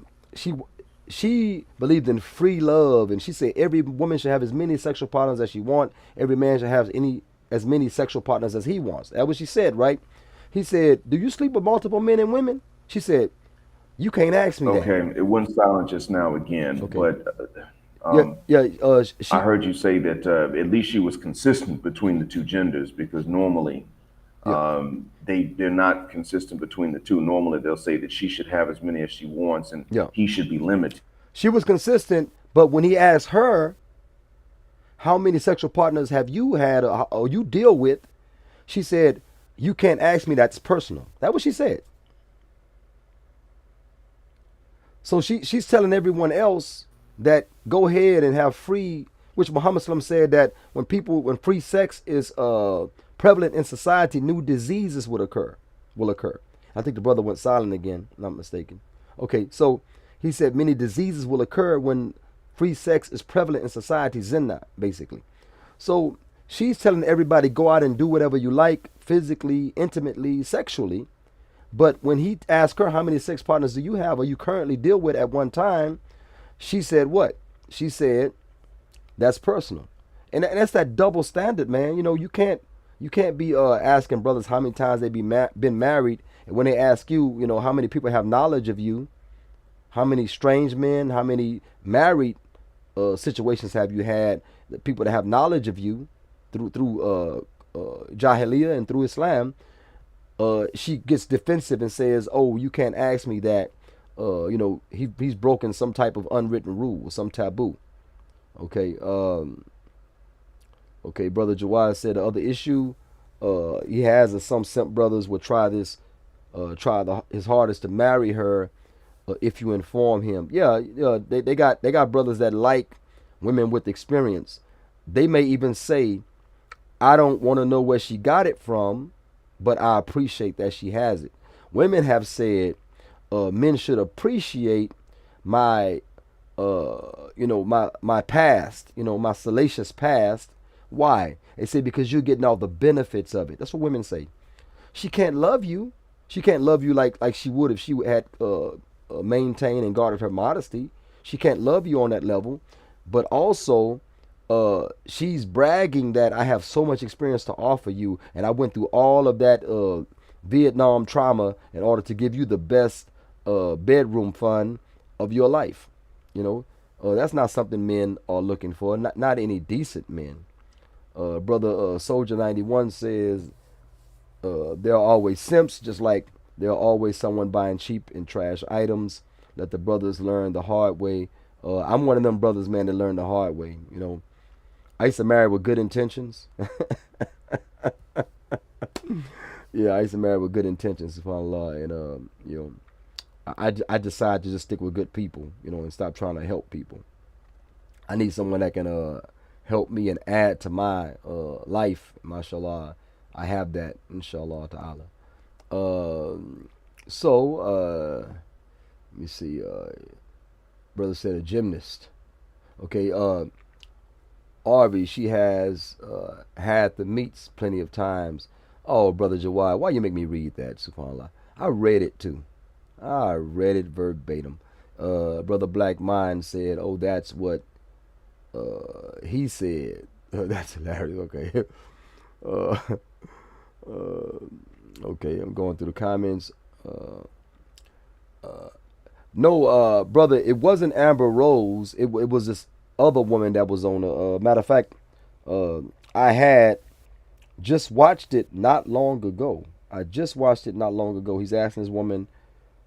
B: she believed in free love, and she said every woman should have as many sexual partners as she wants. Every man should have as many sexual partners as he wants. That's what she said, right? He said, "Do you sleep with multiple men and women?" She said, "You can't ask me that."
C: Okay, it went silent just now again,
B: Okay.
C: but
B: Yeah, yeah.
C: I heard you say that at least she was consistent between the two genders because normally
B: Yeah.
C: they're not consistent between the two. Normally they'll say that she should have as many as she wants and
B: Yeah.
C: he should be limited.
B: She was consistent, but when he asked her, "How many sexual partners have you had or you deal with?" she said, "You can't ask me. That's personal." That's what she said. So she's telling everyone else that go ahead and have free, which Muhammad SAW said that when free sex is prevalent in society, new diseases will occur. I think the brother went silent again, not mistaken. Okay, so he said many diseases will occur when free sex is prevalent in society, zinna, basically. So she's telling everybody go out and do whatever you like, physically, intimately, sexually. But when he asked her how many sex partners do you have or you currently deal with at one time, she said what? She said that's personal, and that's that double standard, man. You can't be asking brothers how many times they been married, and when they ask you, how many people have knowledge of you, how many strange men, how many married situations have you had, the people that have knowledge of you through Jahiliyyah and through Islam. She gets defensive and says, "Oh, you can't ask me that." He's broken some type of unwritten rule, some taboo. Okay. Okay, brother Jawad said the other issue he has is some simp brothers would his hardest to marry her if you inform him. Yeah, yeah, they got brothers that like women with experience. They may even say, I don't want to know where she got it from, but I appreciate that she has it. Women have said men should appreciate my my past, my salacious past. Why? They say because you're getting all the benefits of it. That's what women say. She can't love you. She can't love you like she would if she had maintained and guarded her modesty. She can't love you on that level. But also, she's bragging that I have so much experience to offer you, and I went through all of that Vietnam trauma in order to give you the best bedroom fun of your life. That's not something men are looking for. Not any decent men. Brother Soldier 91 says there are always simps, just like there are always someone buying cheap and trash items. Let the brothers learn the hard way. I'm one of them brothers, man, that learned the hard way. I used to marry with good intentions. Yeah, I used to marry with good intentions, subhanAllah, and I decided to just stick with good people, and stop trying to help people. I need someone that can help me and add to my life, mashallah. I have that, inshallah ta'ala. Let me see. Brother said a gymnast. Okay, Arby, she has had the meets plenty of times. Oh, Brother Jawad, why you make me read that, subhanAllah? I read it too. I read it verbatim. Brother Black Mind said, oh, that's what he said. That's hilarious. Okay. Okay, I'm going through the comments. No, brother, it wasn't Amber Rose. It was this other woman that was on. Matter of fact, I had just watched it not long ago. He's asking this woman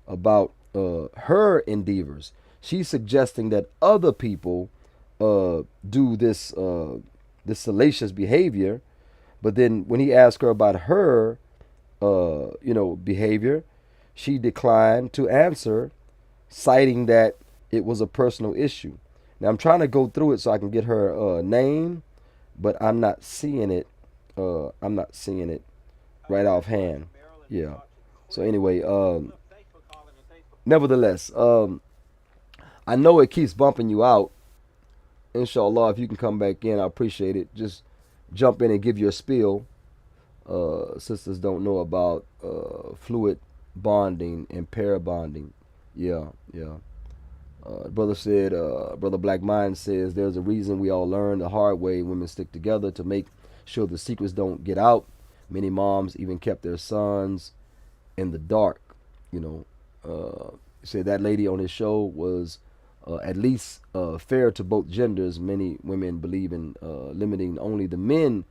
B: about her endeavors. She's suggesting that other people do this salacious behavior, but then when he asked her about her behavior, she declined to answer, citing that it was a personal issue. Now I'm trying to go through it so I can get her name, but I'm not seeing it. Right offhand. Yeah. So anyway, nevertheless, I know it keeps bumping you out. Inshallah, if you can come back in, I appreciate it. Just jump in and give your spiel. Sisters don't know about fluid bonding and pair bonding. Yeah. Brother Black Mind says there's a reason we all learn the hard way. Women stick together to make sure the secrets don't get out. Many moms even kept their sons in the dark. Said that lady on his show was at least fair to both genders. Many women believe in limiting only the men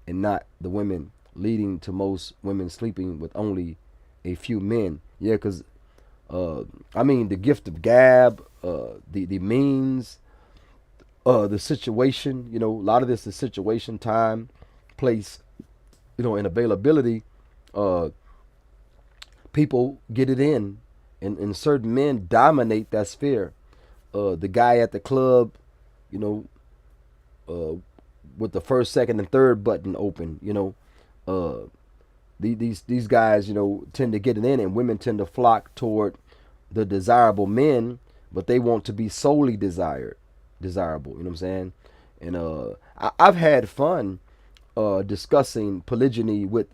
B: and not the women, leading to most women sleeping with only a few men. Yeah, because the gift of gab, the means, the situation. A lot of this is situation, time, place, and availability. People get it in, and certain men dominate that sphere. The guy at the club, with the first, second, and third button open. These guys, tend to get it in, and women tend to flock toward the desirable men, but they want to be solely desirable. You know what I'm saying? And I've had fun discussing polygyny with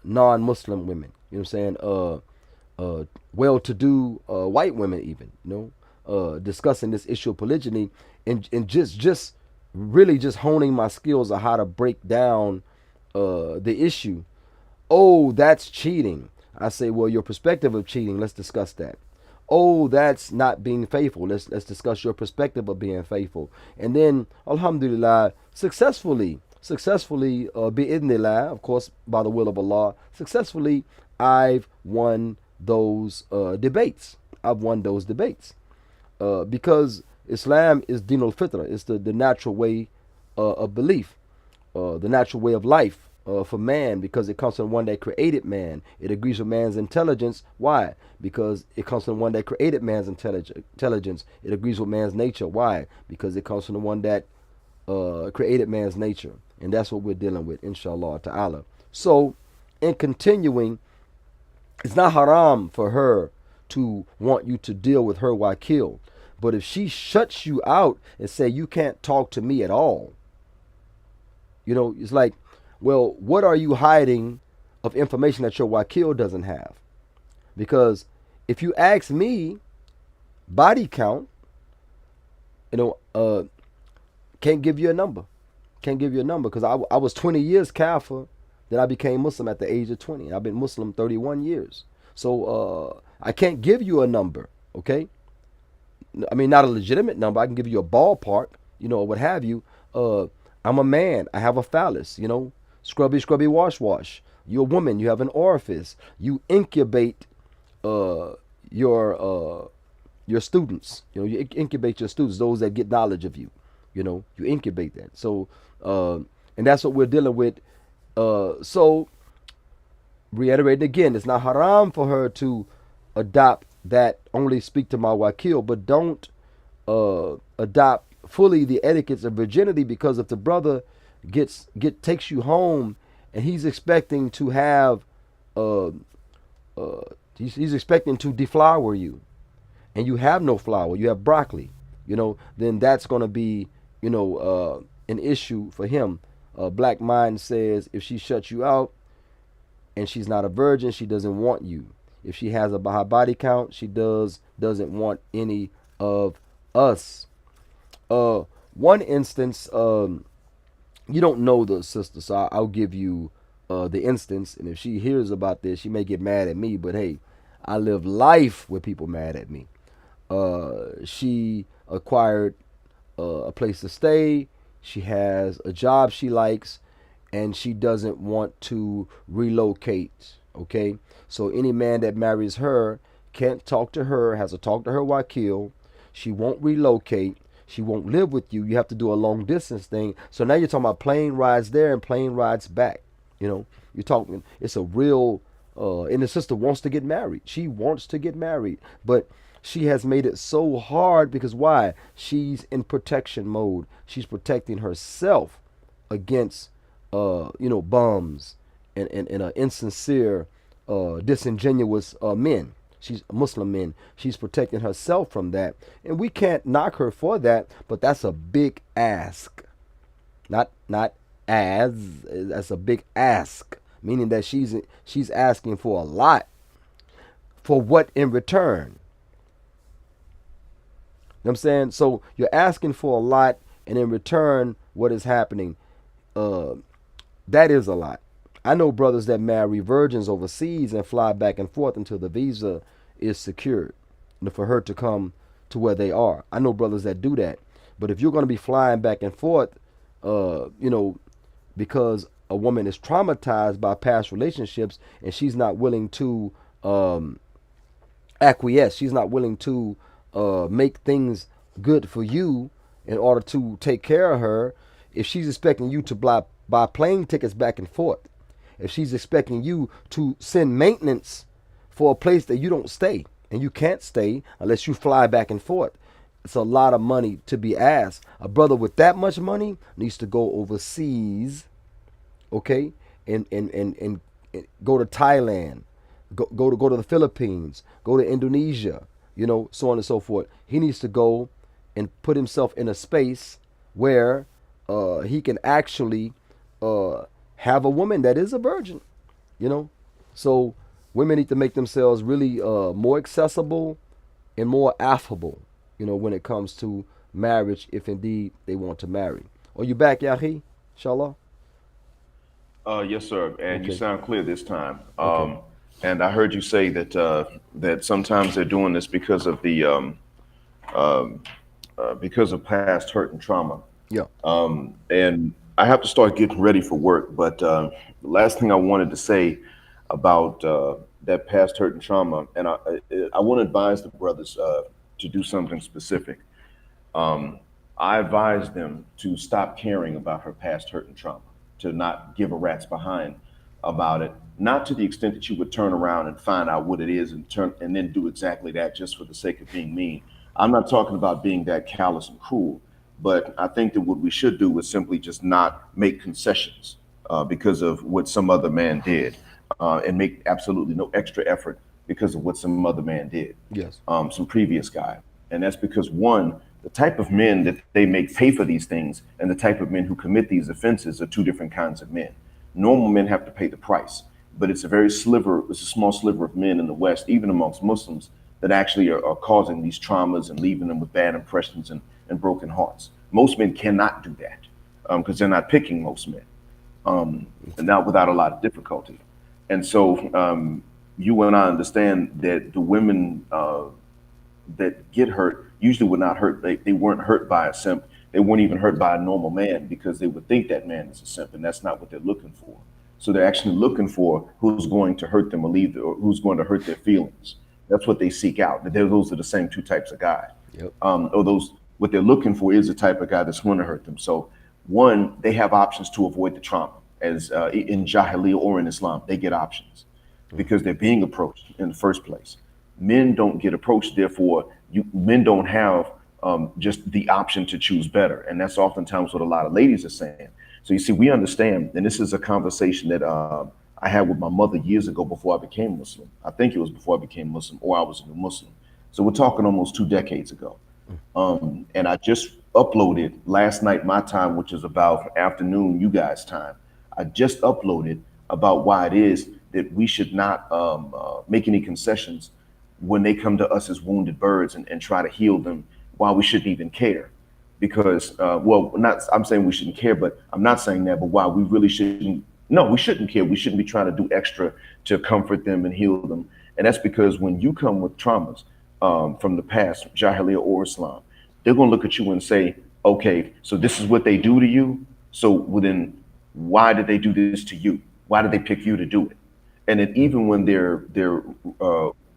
B: non-Muslim women. You know what I'm saying? Well-to-do white women, even. Discussing this issue of polygyny, and just really just honing my skills of how to break down the issue. Oh, that's cheating. I say, well, your perspective of cheating, let's discuss that. Oh, that's not being faithful. Let's discuss your perspective of being faithful. And then, alhamdulillah, successfully, bi'idhnillah, of course, by the will of Allah, successfully, I've won those debates. Because Islam is din al-fitra. It's the natural way of belief, the natural way of life for man, because it comes from the one that created man. It agrees with man's intelligence. Why? Because it comes from the one that created man's intelligence. It agrees with man's nature. Why? Because it comes from the one that created man's nature. And that's what we're dealing with, inshallah ta'ala. So, in continuing, it's not haram for her to want you to deal with her wakil. But if she shuts you out and say you can't talk to me at all, it's like, well, what are you hiding of information that your wakil doesn't have? Because if you ask me, body count, you know, uh, can't give you a number. Can't give you a number because I was 20 years kafir. Then I became Muslim at the age of 20. I've been Muslim 31 years. So I can't give you a number, okay? I mean, not a legitimate number. I can give you a ballpark, or what have you. I'm a man. I have a phallus, scrubby, scrubby, wash, wash. You're a woman. You have an orifice. You incubate uh, your students. You incubate your students, those that get knowledge of you. You incubate that. So, and that's what we're dealing with. So, reiterating again, it's not haram for her to adopt that. Only speak to my wakil, but don't adopt fully the etiquettes of virginity, because if the brother takes you home and he's expecting to have uh, he's expecting to deflower you, and you have no flour, you have broccoli, then that's going to be, an issue for him. Black Mind says if she shuts you out and she's not a virgin, she doesn't want you. If she has a high body count, she doesn't want any of us. One instance, you don't know the sister, so I'll give you the instance. And if she hears about this, she may get mad at me. But hey, I live life with people mad at me. She acquired a place to stay. She has a job she likes, and she doesn't want to relocate. Okay, so any man that marries her can't talk to her, has to talk to her wakil. She won't relocate. She won't live with you. You have to do a long distance thing. So now you're talking about plane rides there and plane rides back. You're talking. It's a real. And the sister wants to get married. She wants to get married, but she has made it so hard because why? She's in protection mode. She's protecting herself against, bums and insincere, disingenuous men. She's Muslim men. She's protecting herself from that, and we can't knock her for that. But that's a big ask. Not as that's a big ask, meaning that she's asking for a lot. For what in return? You know what I'm saying? So you're asking for a lot, and in return, what is happening? Uh, that is a lot. I know brothers that marry virgins overseas and fly back and forth until the visa is secured, for her to come to where they are. I know brothers that do that. But if you're going to be flying back and forth, because a woman is traumatized by past relationships and she's not willing to acquiesce, she's not willing to make things good for you in order to take care of her. If she's expecting you to buy plane tickets back and forth, if she's expecting you to send maintenance for a place that you don't stay, and you can't stay unless you fly back and forth, it's a lot of money to be asked. A brother with that much money needs to go overseas, okay, and go to Thailand, go to the Philippines, go to Indonesia, so on and so forth. He needs to go and put himself in a space where he can actually have a woman that is a virgin, So women need to make themselves really more accessible and more affable, when it comes to marriage, if indeed they want to marry. Are you back, Yahi? Inshallah?
C: Yes, sir. And you
B: Okay.
C: sound clear this time.
B: Okay.
C: And I heard you say that that sometimes they're doing this because of the um, because of past hurt and trauma.
B: Yeah.
C: And I have to start getting ready for work. But the last thing I wanted to say about that past hurt and trauma, and I want to advise the brothers to do something specific. Um, I advise them to stop caring about her past hurt and trauma, to not give a rat's behind about it, not to the extent that you would turn around and find out what it is and turn and then do exactly that just for the sake of being mean. I'm not talking about being that callous and cruel, but I think that what we should do is simply just not make concessions because of what some other man did, and make absolutely no extra effort because of what some other man did,
B: Yes.
C: some previous guy. And that's because one, the type of men that they make pay for these things and the type of men who commit these offenses are two different kinds of men. Normal men have to pay the price, but it's a small sliver of men in the West, even amongst Muslims, that actually are causing these traumas and leaving them with bad impressions and broken hearts. Most men cannot do that because they're not picking most men, and not without a lot of difficulty. And so you and I understand that the women that get hurt usually were not hurt. They weren't hurt by a simp. They weren't even hurt by a normal man because they would think that man is a simp, and that's not what they're looking for. So they're actually looking for who's going to hurt them or or who's going to hurt their feelings. That's what they seek out. Those are the same two types of guy.
B: Yep.
C: Or those what they're looking for is the type of guy that's going to hurt them. So one, they have options to avoid the trauma. As in Jahiliyyah or in Islam, they get options because they're being approached in the first place. Men don't get approached, therefore, men don't have just the option to choose better, and that's oftentimes what a lot of ladies are saying. So you see, we understand, and this is a conversation that I had with my mother years ago before I became Muslim. I think it was before I became Muslim, or I was a new Muslim. So we're talking almost 2 decades ago. And I just uploaded last night my time, which is about afternoon you guys' time. I just uploaded about why it is that we should not make any concessions when they come to us as wounded birds and try to heal them, why we shouldn't even care. Because, well, not I'm saying we shouldn't care, but I'm not saying that, but why we really shouldn't. No, we shouldn't care. We shouldn't be trying to do extra to comfort them and heal them. And that's because when you come with traumas from the past, Jahiliyyah or Islam, they're going to look at you and say, okay, so this is what they do to you. So well, then why did they do this to you? Why did they pick you to do it? And then even when they're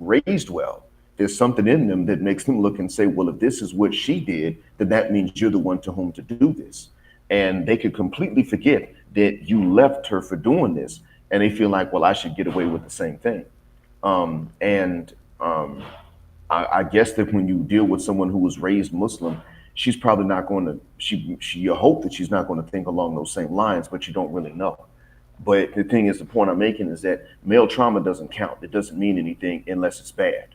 C: raised well, there's something in them that makes them look and say, well, if this is what she did, then that means you're the one to whom to do this. And they could completely forget that you left her for doing this. And they feel like, well, I should get away with the same thing. And I guess that when you deal with someone who was raised Muslim, she's probably not going to, you hope that she's not going to think along those same lines, but you don't really know. But the thing is, the point I'm making is that male trauma doesn't count. It doesn't mean anything unless it's bad.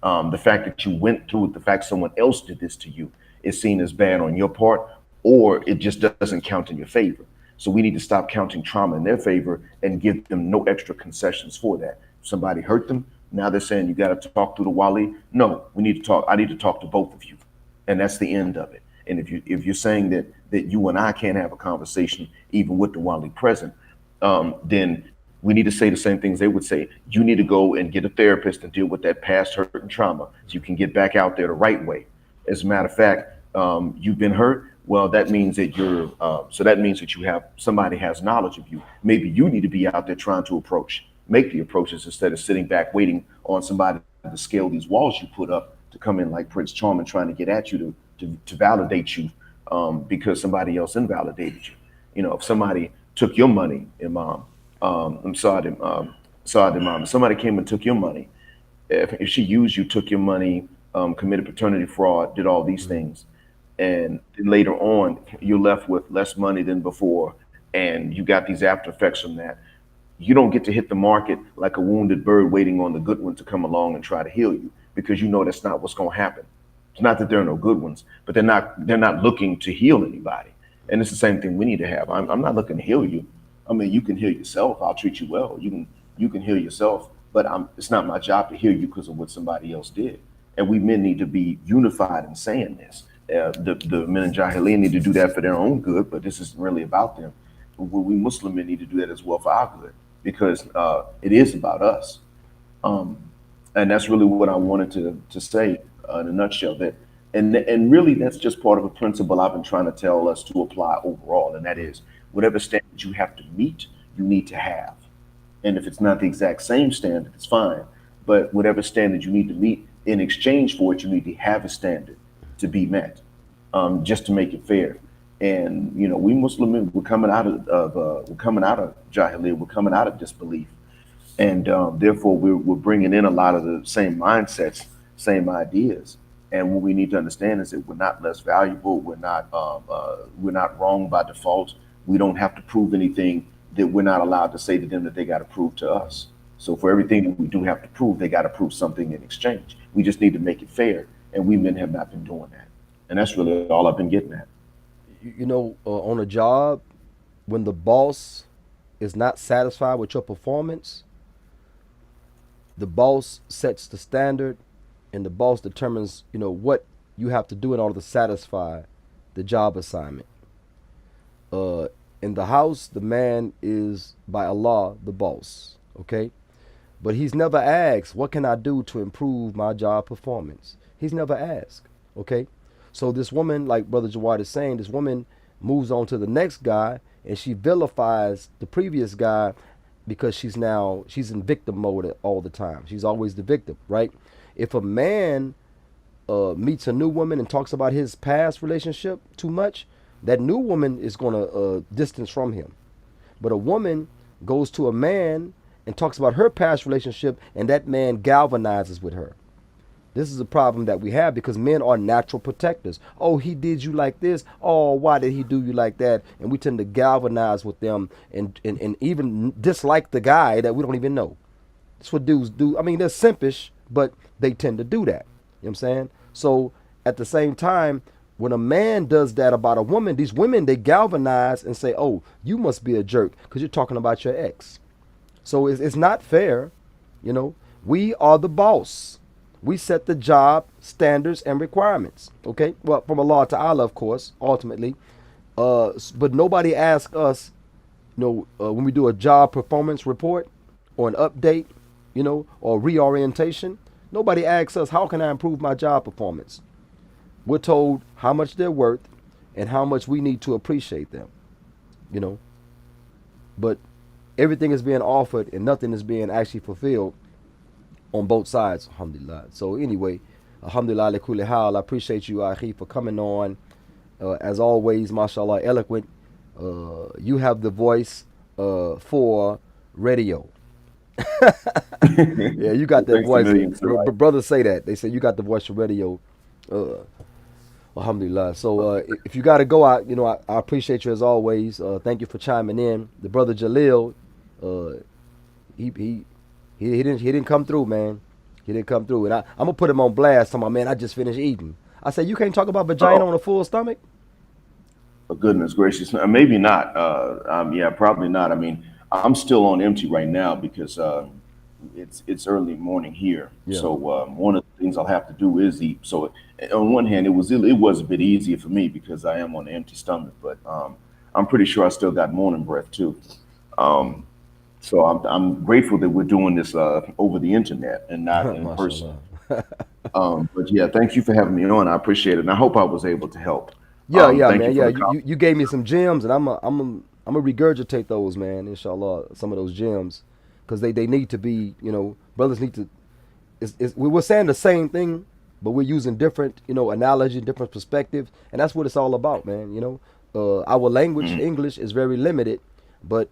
C: The fact that you went through it, the fact someone else did this to you is seen as bad on your part, or it just doesn't count in your favor. So we need to stop counting trauma in their favor and give them no extra concessions for that. Somebody hurt them. Now they're saying you got to talk to the wali. No, we need to talk. I need to talk to both of you, and that's the end of it. And if you're saying that you and I can't have a conversation even with the wali present, then we need to say the same things they would say. You need to go and get a therapist and deal with that past hurt and trauma so you can get back out there the right way. As a matter of fact, you've been hurt. Well, that means that that means that you have somebody has knowledge of you. Maybe you need to be out there trying to make the approaches instead of sitting back waiting on somebody to scale these walls you put up to come in like Prince Charming trying to get at you to validate you because somebody else invalidated you. You know, if somebody took your money, Imam, I'm sorry, Imam, if somebody came and took your money, if she used you, took your money, committed paternity fraud, did all these things, and then later on you're left with less money than before, and you got these after effects from that. You don't get to hit the market like a wounded bird waiting on the good one to come along and try to heal you because you know that's not what's going to happen. It's not that there are no good ones, but they're not looking to heal anybody. And it's the same thing we need to have. I'm not looking to heal you. I mean, you can heal yourself. I'll treat you well. You can heal yourself, but it's not my job to heal you because of what somebody else did. And we men need to be unified in saying this. The men in Jahiliyyah need to do that for their own good, but this isn't really about them. We Muslim men need to do that as well for our good because it is about us. And that's really what I wanted to say in a nutshell. And really, that's just part of a principle I've been trying to tell us to apply overall, and that is whatever standard you have to meet, you need to have. And if it's not the exact same standard, it's fine. But whatever standard you need to meet in exchange for it, you need to have a standard to be met. just to make it fair. And we Muslims, we're coming out of Jahiliyyah, we're coming out of disbelief, and therefore we're bringing in a lot of the same mindsets, same ideas. And what we need to understand is that we're not less valuable. We're not wrong by default. We don't have to prove anything that we're not allowed to say to them that they got to prove to us. So for everything that we do have to prove, they got to prove something in exchange. We just need to make it fair, and we men have not been doing that. And that's really all I've been getting at.
B: On a job, when the boss is not satisfied with your performance, the boss sets the standard, and the boss determines, what you have to do in order to satisfy the job assignment. Uh, in the house, the man is by Allah the boss. Okay, but he's never asked, what can I do to improve my job performance? He's never asked. Okay, so this woman, like Brother Jawad is saying, this woman moves on to the next guy, and she vilifies the previous guy because she's in victim mode all the time. She's always the victim, right? If a man meets a new woman and talks about his past relationship too much, that new woman is going to distance from him. But a woman goes to a man and talks about her past relationship, and that man galvanizes with her. This is a problem that we have because men are natural protectors. Oh, he did you like this. Oh, why did he do you like that? And we tend to galvanize with them and even dislike the guy that we don't even know. That's what dudes do. I mean, they're simpish, but they tend to do that. You know what I'm saying? So at the same time, when a man does that about a woman, these women, they galvanize and say, oh, you must be a jerk because you're talking about your ex. So it's not fair. We are the boss. We set the job standards and requirements. Okay, well, from Allah Ta'ala, of course, ultimately. But nobody asks us, when we do a job performance report or an update, or reorientation, nobody asks us, how can I improve my job performance? We're told how much they're worth and how much we need to appreciate them, But everything is being offered and nothing is being actually fulfilled on both sides, alhamdulillah. So anyway, alhamdulillah li kulli hal, I appreciate you, Akhi, for coming on. As always, mashallah, eloquent. You have the voice for radio. Yeah, you got that
C: Thanks a
B: voice.
C: million, sir.
B: Brothers say that. They say you got the voice for radio. Alhamdulillah. So if you got to go out, I appreciate you as always. Thank you for chiming in. The brother Jalil, he didn't come through, man. He didn't come through, and I'm gonna put him on blast. Talking about, man, I just finished eating. I said, you can't talk about vagina on a full stomach.
C: Oh, goodness gracious. Maybe not. Yeah, probably not. I mean, I'm still on empty right now because it's early morning here.
B: Yeah.
C: So one of the things I'll have to do is eat. So on one hand, it was a bit easier for me because I am on an empty stomach, but I'm pretty sure I still got morning breath too. Um, so I'm grateful that we're doing this over the internet and not in person. But yeah, thank you for having me on. I appreciate it, and I hope I was able to help.
B: Yeah,
C: Thank
B: man.
C: you for
B: Yeah,
C: the call.
B: you gave me some gems, and I'm gonna regurgitate those, man. Inshallah, some of those gems, because they need to be. Brothers need to. We were saying the same thing, but we're using different, analogy, different perspectives, and that's what it's all about, man. Our language, English, is very limited, but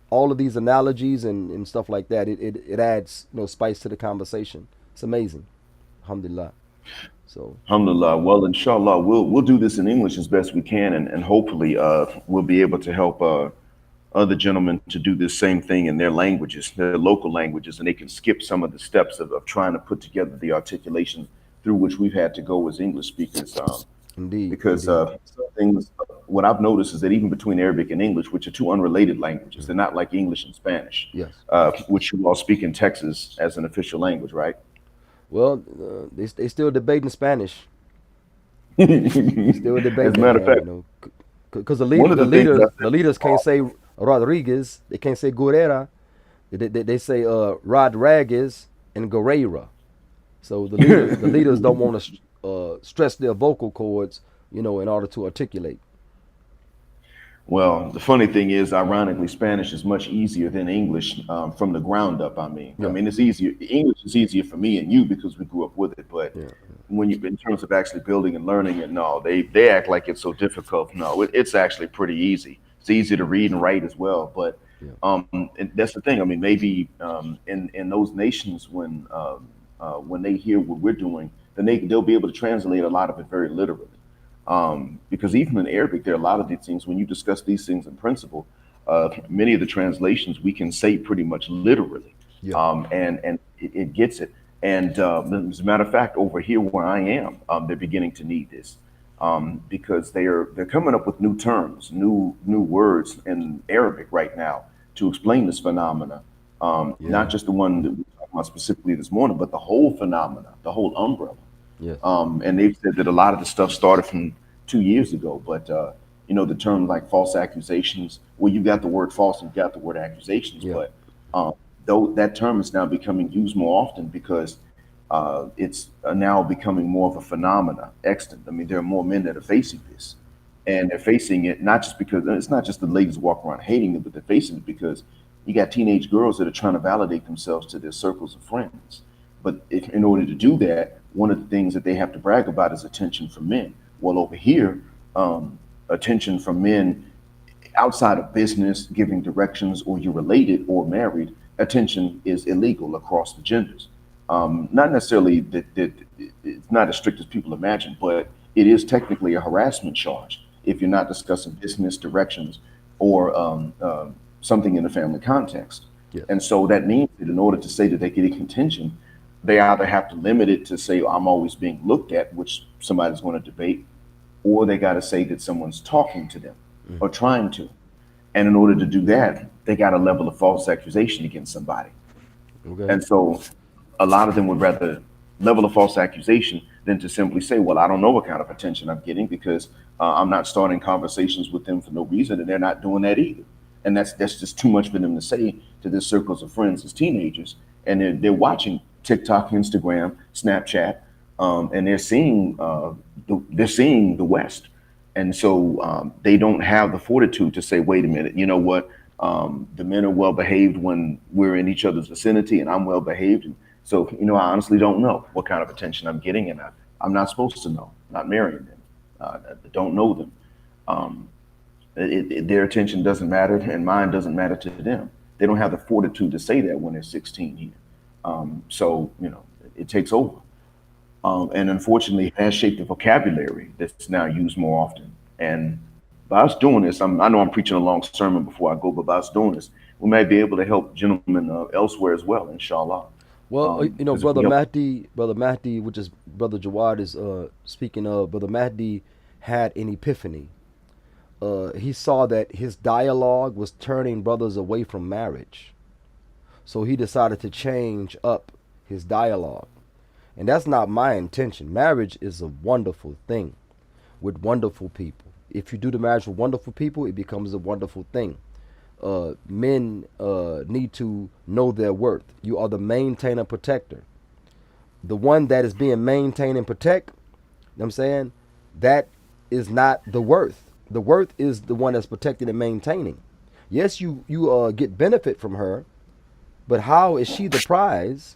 B: all of these analogies and stuff like that, it adds, spice to the conversation. It's amazing. Alhamdulillah. So
C: Alhamdulillah. Well, inshallah, we'll do this in English as best we can, and hopefully, we'll be able to help other gentlemen to do this same thing in their languages, their local languages, and they can skip some of the steps of trying to put together the articulation through which we've had to go as English speakers.
B: indeed,
C: Because
B: indeed.
C: some things, what I've noticed is that even between Arabic and English, which are two unrelated languages, they're not like English and Spanish,
B: Yes.
C: which you all speak in Texas as an official language, right?
B: Well, they still debating Spanish.
C: As
B: Still
C: a
B: debating it,
C: matter of
B: man.
C: fact,
B: Because the
C: one
B: leader,
C: of
B: the
C: the things
B: leaders,
C: I
B: the
C: said,
B: leaders can't say Rodriguez. They can't say Guerrera. They say Rodriguez and Guerrera. So the leaders don't want to stress their vocal cords, in order to articulate.
C: Well, the funny thing is, ironically, Spanish is much easier than English from the ground up.
B: Yeah,
C: It's easier. English is easier for me and you because we grew up with it. But
B: yeah,
C: when you, in terms of actually building and learning it, no, they act like it's so difficult. No, it's actually pretty easy. It's easy to read and write as well. But
B: yeah,
C: and that's the thing. I mean, maybe in those nations when they hear what we're doing, then they'll be able to translate a lot of it very literally. Because even in Arabic, there are a lot of these things. When you discuss these things in principle, many of the translations we can say pretty much literally,
B: yeah,
C: and it gets it. And as a matter of fact, over here where I am, they're beginning to need this because they're coming up with new terms, new words in Arabic right now to explain this phenomena. Not
B: yeah,
C: just the one that we talked about specifically this morning, but the whole phenomena, the whole umbrella.
B: yes,
C: And they've said that a lot of the stuff started from 2 years ago. But the term like false accusations. Well, you got the word false and you got the word accusations,
B: yeah,
C: but though that term is now becoming used more often because it's now becoming more of a phenomena extant. I mean, there are more men that are facing this, and they're facing it not just because it's not just the ladies walk around hating it, but they're facing it because you got teenage girls that are trying to validate themselves to their circles of friends. But in order to do that, one of the things that they have to brag about is attention from men. Well, over here, attention from men outside of business, giving directions, or you're related or married, attention is illegal across the genders. Not necessarily that it's not as strict as people imagine, but it is technically a harassment charge if you're not discussing business directions or something in the family context.
B: yes,
C: And so that means that in order to say that they get contention, they either have to limit it to say, I'm always being looked at, which somebody's going to debate, or they got to say that someone's talking to them
B: mm,
C: or trying to. And in order to do that, they got a level of false accusation against somebody.
B: okay,
C: And so a lot of them would rather level a false accusation than to simply say, well, I don't know what kind of attention I'm getting because I'm not starting conversations with them for no reason, and they're not doing that either. And that's just too much for them to say to their circles of friends as teenagers. And they're watching TikTok, Instagram, Snapchat, and they're seeing the West. And so they don't have the fortitude to say, wait a minute, you know what? The men are well behaved when we're in each other's vicinity, and I'm well behaved. And so, I honestly don't know what kind of attention I'm getting, and I'm not supposed to know. Not marrying them, I don't know them. Um, their attention doesn't matter, and mine doesn't matter to them. They don't have the fortitude to say that when they're 16 here. So, it takes over. And unfortunately, it has shaped the vocabulary that's now used more often. And by us doing this, I know I'm preaching a long sermon before I go, but by us doing this, we might be able to help gentlemen elsewhere as well, inshallah.
B: well,
C: Because if we
B: brother
C: help,
B: Mahdi, which is brother Jawad is speaking of. Brother Mahdi had an epiphany. He saw that his dialogue was turning brothers away from marriage, so he decided to change up his dialogue. And that's not my intention. Marriage is a wonderful thing with wonderful people. If you do the marriage with wonderful people, it becomes a wonderful thing. Men need to know their worth. You are the maintainer protector. The one that is being maintained and protect, you know what I'm saying, that is not the worth. The worth is the one that's protecting and maintaining. Yes, you get benefit from her, but how is she the prize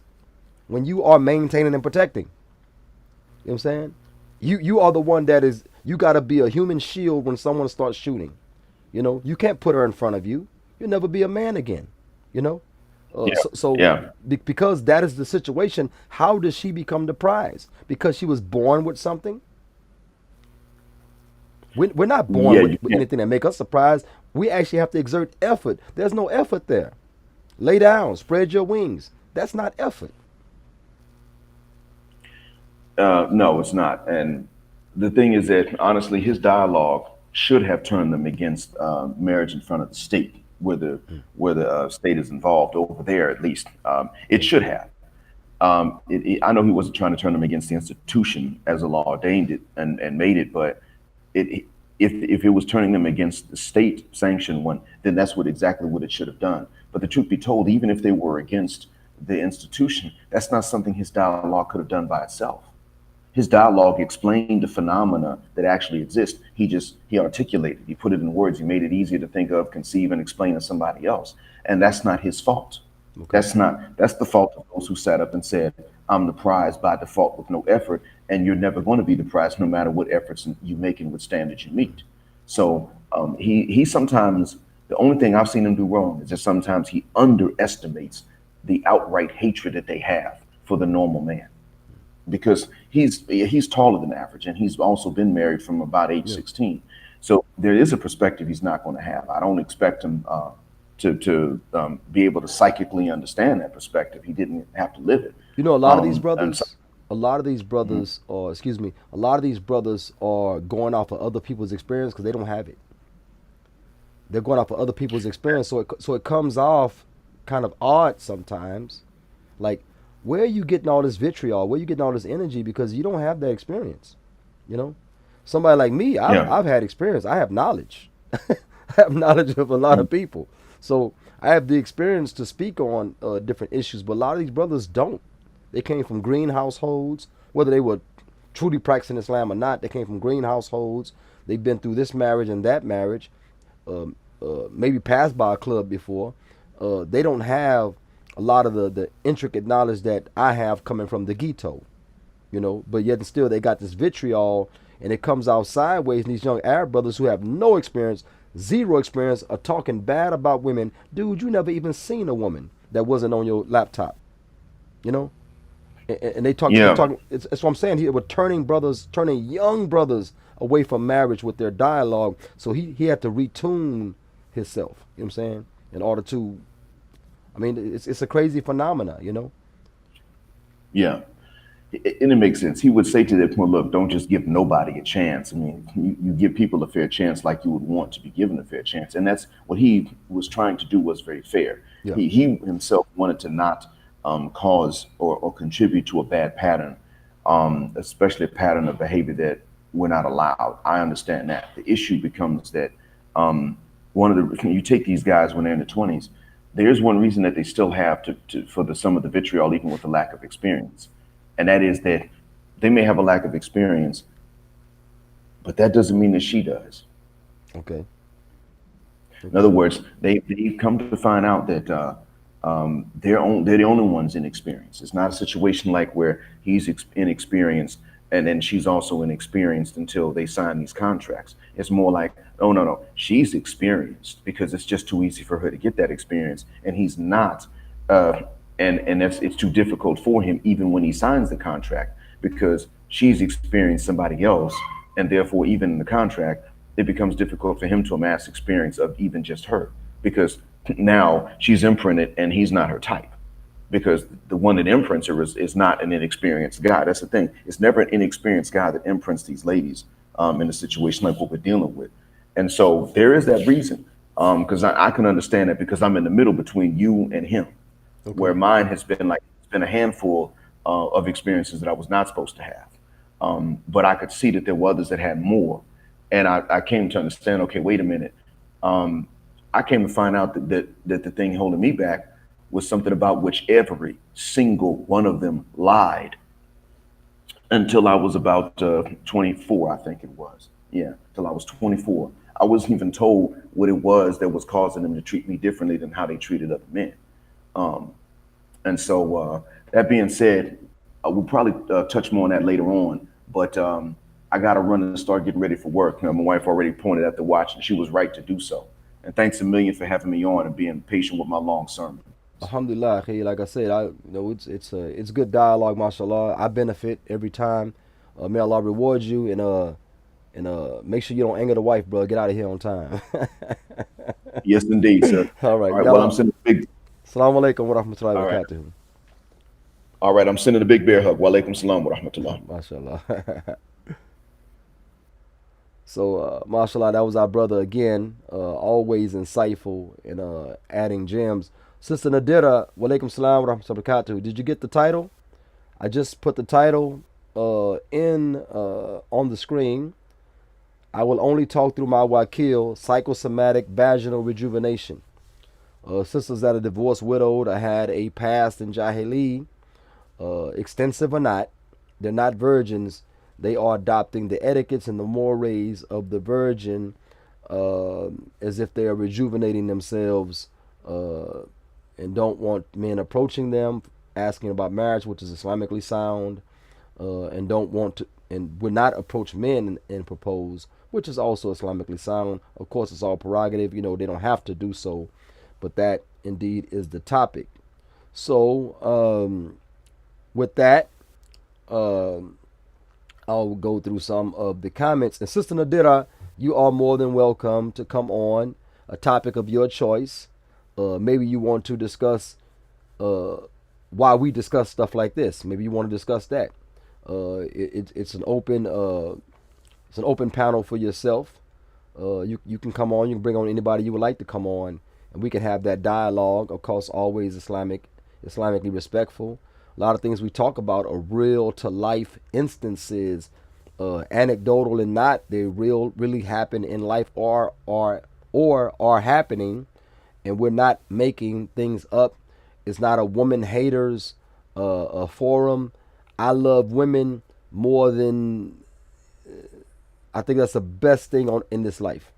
B: when you are maintaining and protecting? You know what I'm saying? You are the one that is, you got to be a human shield when someone starts shooting. You can't put her in front of you. You'll never be a man again. You know?
C: yeah,
B: So
C: yeah,
B: because that is the situation, how does she become the prize? Because she was born with something? We're not born
C: yeah,
B: with,
C: you
B: with
C: can't.
B: anything that make us surprised. We actually have to exert effort. There's no effort there. Lay down, spread your wings. That's not effort.
C: No, it's not. And the thing is that honestly, his dialogue should have turned them against marriage in front of the state, where the state is involved over there. At least it should have. I know he wasn't trying to turn them against the institution as the law ordained it and made it, but it if it was turning them against the state sanctioned one, then that's exactly what it should have done. But the truth be told, even if they were against the institution, that's not something his dialogue could have done by itself. his dialogue explained the phenomena that actually exist. He articulated, he put it in words, he made it easier to think of, conceive, and explain to somebody else. And that's not his fault.
B: Okay.
C: That's the fault of those who sat up and said, I'm the prize by default with no effort, and you're never going to be the prize no matter what efforts you make and what standards you meet. So he sometimes, the only thing I've seen him do wrong is that sometimes he underestimates the outright hatred that they have for the normal man, because he's taller than average, and he's also been married from about age 16. So there is a perspective he's not going to have. I don't expect him to be able to psychically understand that perspective. He didn't have to live it.
B: You know, a lot of these
C: And so,
B: brothers, or excuse me, a lot of these brothers are going off of other people's experience because they don't have it. They're going off of other people's experience, so it comes off kind of odd sometimes. Like, where are you getting all this vitriol? Where are you getting all this energy? Because you don't have that experience. You know, somebody like me, I've had experience. I have knowledge. I have knowledge of a lot of people, so I have the experience to speak on different issues. But a lot of these brothers don't. They came from green households, whether they were truly practicing Islam or not. They came from green households. They've been through this marriage and that marriage, maybe passed by a club before. They don't have a lot of the intricate knowledge that I have coming from the ghetto, you know. But yet and still, they got this vitriol, and it comes out sideways. And these young Arab brothers who have no experience, zero experience, are talking bad about women. Dude, you never even seen a woman that wasn't on your laptop, you know. And they talk.
C: yeah,
B: They're talking. It's what I'm saying here. We're turning young brothers away from marriage with their dialogue. So he had to retune himself. You know what I'm saying? In order to, I mean, it's a crazy phenomena, you know.
C: yeah. And it makes sense. He would say to them, well, look, don't just give nobody a chance. I mean, you give people a fair chance like you would want to be given a fair chance. And that's what he was trying to do, was very fair.
B: Yeah.
C: He himself wanted to not cause or contribute to a bad pattern, especially a pattern of behavior that we're not allowed. I understand that. The issue becomes that you take these guys when they're in the 20s, there's one reason that they still have some of the vitriol, even with the lack of experience. And that is that they may have a lack of experience, but that doesn't mean that she does.
B: Okay.
C: In other words, they've come to find out that they're the only ones inexperienced. It's not a situation like where he's inexperienced and then she's also inexperienced until they sign these contracts. It's more like, oh no, she's experienced because it's just too easy for her to get that experience, and he's not. And it's too difficult for him even when he signs the contract, because she's experienced somebody else, and therefore even in the contract it becomes difficult for him to amass experience of even just her, because now she's imprinted and he's not her type, because the one that imprints her is not an inexperienced guy. That's the thing. It's never an inexperienced guy that imprints these ladies in a situation like what we're dealing with. And so there is that reason, because I can understand that, because I'm in the middle between you and him. Okay. Where mine has been it's been a handful of experiences that I was not supposed to have. But I could see that there were others that had more. And I came to understand, okay, wait a minute. I came to find out that the thing holding me back was something about which every single one of them lied until I was about 24, I think it was. Yeah, till I was 24. I wasn't even told what it was that was causing them to treat me differently than how they treated other men. And so that being said, we'll probably touch more on that later on. But I got to run and start getting ready for work. My wife already pointed at the watch, and she was right to do so. And thanks a million for having me on and being patient with my long sermon.
B: Alhamdulillah, hey, like I said, it's good dialogue, mashallah. I benefit every time. May Allah reward you, and make sure you don't anger the wife, bro. Get out of here on time.
C: Yes, indeed, sir.
B: All right.
C: Well, I'm sending a big.
B: Assalamu alaikum wa rahmatullahi wa barakatuh.
C: All right, I'm sending a big bear hug. Wa alaikum salam wa rahmatullah.
B: Mashallah. So, mashallah, that was our brother again. Always insightful and adding gems. Sister Nadira, wa alaikum salam wa rahmatullahi wa barakatuh. Did you get the title? I just put the title on the screen. I will only talk through my Wakil, Psychosomatic Vaginal Rejuvination. Sisters that are divorced, widowed, or had a past in Jahili, extensive or not, they're not virgins. They are adopting the etiquettes and the mores of the virgin, as if they are rejuvenating themselves, and don't want men approaching them, asking about marriage, which is Islamically sound, and don't want to, and would not approach men and propose, which is also Islamically sound. Of course, it's all prerogative. They don't have to do so, but that indeed is the topic. So, with that, um, I'll go through some of the comments. And Sister Nadira, you are more than welcome to come on a topic of your choice. Maybe you want to discuss uh, why we discuss stuff like this. Maybe you want to discuss that. It's an open panel for yourself. You can come on. You can bring on anybody you would like to come on, and we can have that dialogue. Of course, always Islamically respectful. A lot of things we talk about are real to life instances, anecdotal and not. They really happen in life, or are happening, and we're not making things up. It's not a woman haters a forum. I love women more than, I think that's the best thing in this life.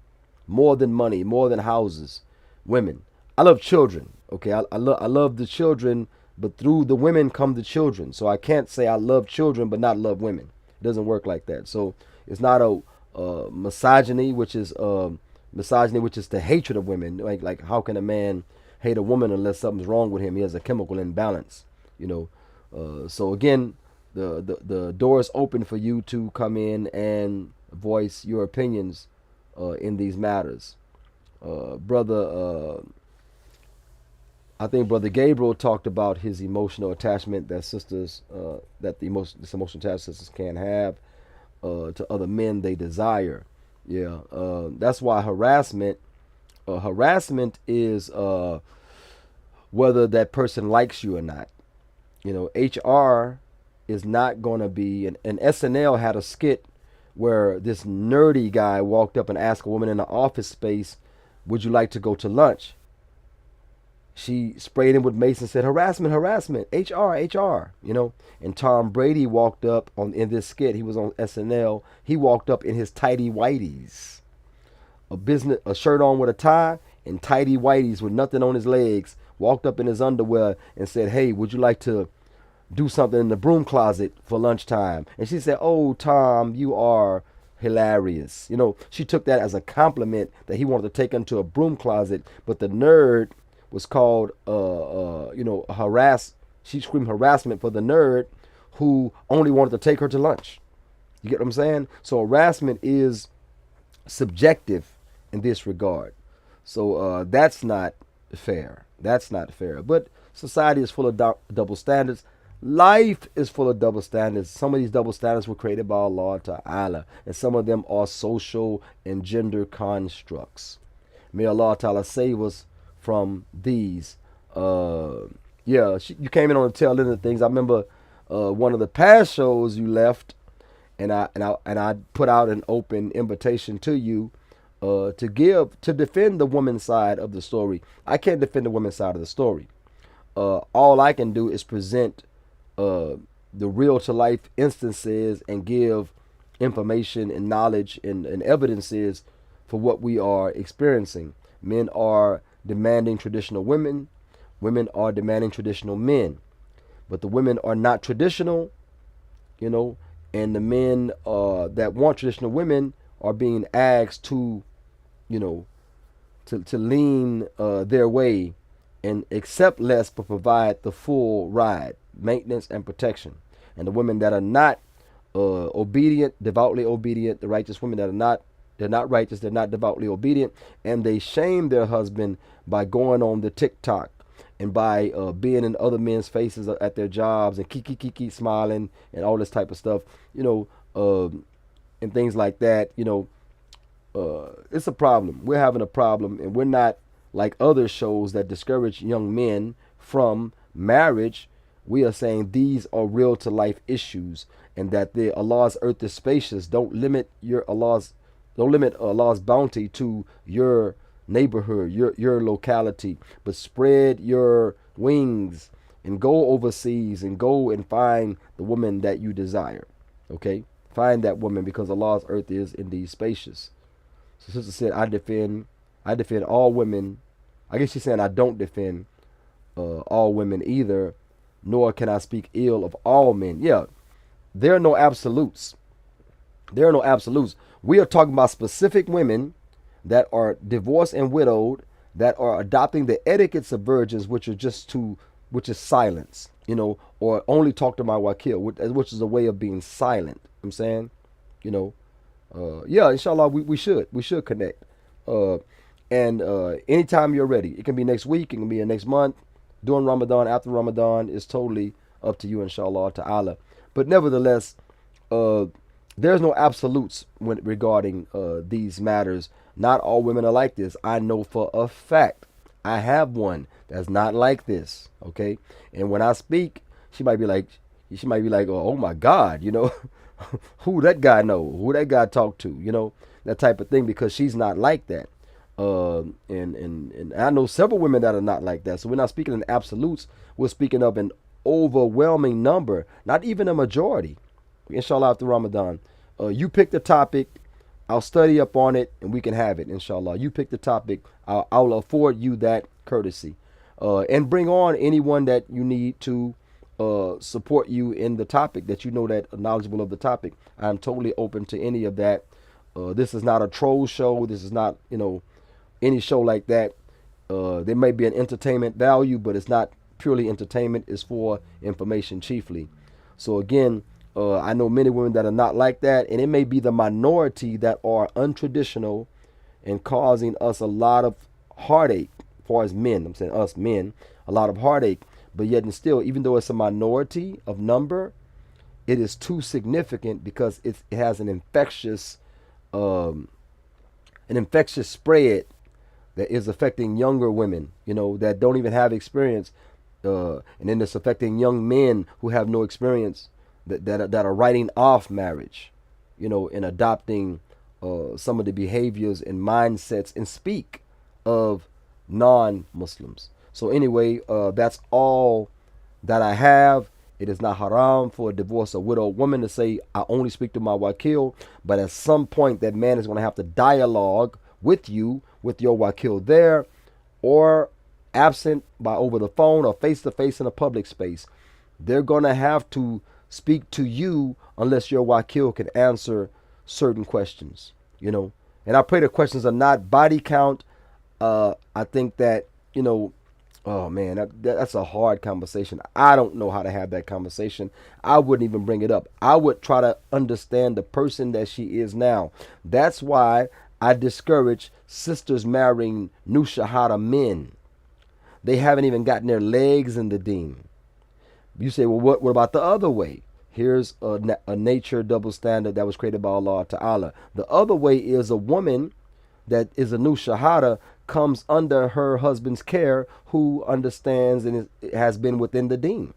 B: More than money, more than houses, women. I love children. Okay, I love the children, but through the women come the children. So I can't say I love children but not love women. It doesn't work like that. So it's not a misogyny, which is the hatred of women. Like how can a man hate a woman unless something's wrong with him? He has a chemical imbalance. So again, the door is open for you to come in and voice your opinions in these matters. I think Brother Gabriel talked about his emotional attachment that this emotional attachment sisters can have to other men they desire. Yeah, that's why harassment is whether that person likes you or not. HR is not going to be, and SNL had a skit where this nerdy guy walked up and asked a woman in an office space, would you like to go to lunch? She sprayed him with mace and said, harassment, harassment, HR. And Tom Brady walked up in this skit. He was on SNL. He walked up in his tighty whities, a shirt on with a tie and tighty whities with nothing on his legs. Walked up in his underwear and said, hey, would you like to do something in the broom closet for lunchtime? And she said, oh, Tom, you are hilarious. She took that as a compliment that he wanted to take her into a broom closet, but the nerd was called she screamed harassment for the nerd who only wanted to take her to lunch. You get what I'm saying? So harassment is subjective in this regard. So that's not fair. That's not fair. But society is full of double standards. Life is full of double standards. Some of these double standards were created by Allah Ta'ala, and some of them are social and gender constructs. May Allah Ta'ala save us from these. You came in on the tail end of things. I remember one of the past shows you left, and I put out an open invitation to you to defend the woman's side of the story. I can't defend the woman's side of the story. All I can do is present the real to life instances and give information and knowledge and evidences for what we are experiencing. Men are demanding traditional women. Women are demanding traditional men. But the women are not traditional, and the men that want traditional women are being asked to lean their way and accept less but provide the full ride, maintenance and protection. And the women that are not obedient, devoutly obedient, the righteous women that are they're not righteous, they're not devoutly obedient, and they shame their husband by going on the TikTok and by being in other men's faces at their jobs and keep smiling and all this type of stuff, and things like that. It's a problem. We're having a problem, and we're not like other shows that discourage young men from marriage. We are saying these are real to life issues, and that Allah's earth is spacious. Don't limit Allah's bounty to your neighborhood, your locality, but spread your wings and go overseas and go and find the woman that you desire. Okay? Find that woman, because Allah's earth is indeed spacious. So sister said, I defend all women. I guess she's saying I don't defend all women either, nor can I speak ill of all men. Yeah, there are no absolutes. There are no absolutes. We are talking about specific women that are divorced and widowed, that are adopting the etiquettes of virgins, which is silence, or only talk to my wakil, which is a way of being silent. I'm saying, yeah, inshallah, we should connect. And anytime you're ready, it can be next week, it can be next month, during Ramadan, after Ramadan, is totally up to you, inshallah ta'ala. But nevertheless, there's no absolutes regarding these matters. Not all women are like this. I know for a fact. I have one that's not like this. Okay, and when I speak, she might be like, oh my God, who that guy know? Who that guy talk to? That type of thing, because she's not like that. And I know several women that are not like that. So we're not speaking in absolutes. We're speaking of an overwhelming number, not even a majority. Inshallah, after Ramadan, you pick the topic. I'll study up on it, and we can have it, inshallah. You pick the topic. I'll afford you that courtesy. And bring on anyone that you need to support you in the topic, that that are knowledgeable of the topic. I'm totally open to any of that. This is not a troll show. This is not, any show like that. There may be an entertainment value, but it's not purely entertainment. It's for information chiefly. So again, I know many women that are not like that, and it may be the minority that are untraditional and causing us a lot of heartache, as far as men. I'm saying us men, a lot of heartache. But yet and still, even though it's a minority of number, it is too significant, because it has an infectious spread that is affecting younger women, that don't even have experience, and then it's affecting young men who have no experience, that are writing off marriage, and adopting some of the behaviors and mindsets and speak of non-Muslims. So anyway, that's all that I have. It is not haram for a divorced or widowed woman to say, I only speak to my wakil, but at some point that man is going to have to dialogue with you, with your wakil there, or absent by over the phone or face to face in a public space. They're going to have to speak to you unless your wakil can answer certain questions, And I pray the questions are not body count. I think that, oh man, that's a hard conversation. I don't know how to have that conversation. I wouldn't even bring it up. I would try to understand the person that she is now. That's why I discourage sisters marrying new shahada men. They haven't even gotten their legs in the deen. You say, well, what about the other way? Here's a nature double standard that was created by Allah Ta'ala. The other way is a woman that is a new shahada comes under her husband's care, who understands and has been within the deen.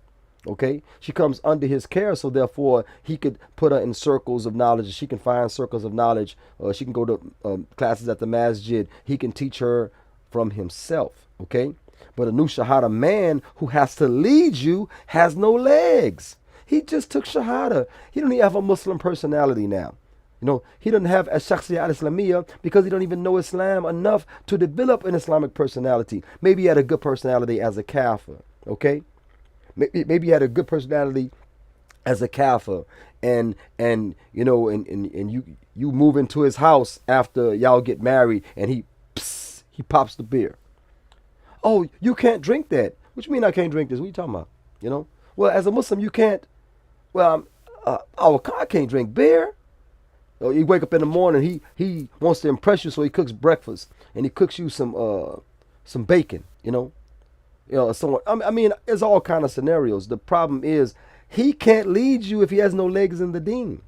B: Okay, she comes under his care, so therefore he could put her in circles of knowledge. She can find circles of knowledge. She can go to classes at the masjid. He can teach her from himself. Okay, but a new shahada man who has to lead you has no legs. He just took shahada. He don't even have a Muslim personality now. He doesn't have a shakhsiyat al-Islamiyya because he don't even know Islam enough to develop an Islamic personality. Maybe he had a good personality as a kafir, okay? Maybe he had a good personality as a kafir, and you move into his house after y'all get married, and he pops the beer. Oh, you can't drink that. What you mean I can't drink this? What are you talking about? Well, as a Muslim, you can't. Well, I can't drink beer. You wake up in the morning, he wants to impress you, so he cooks breakfast, and he cooks you some bacon, someone. I mean, there's all kind of scenarios. The problem is he can't lead you if he has no legs in the deen.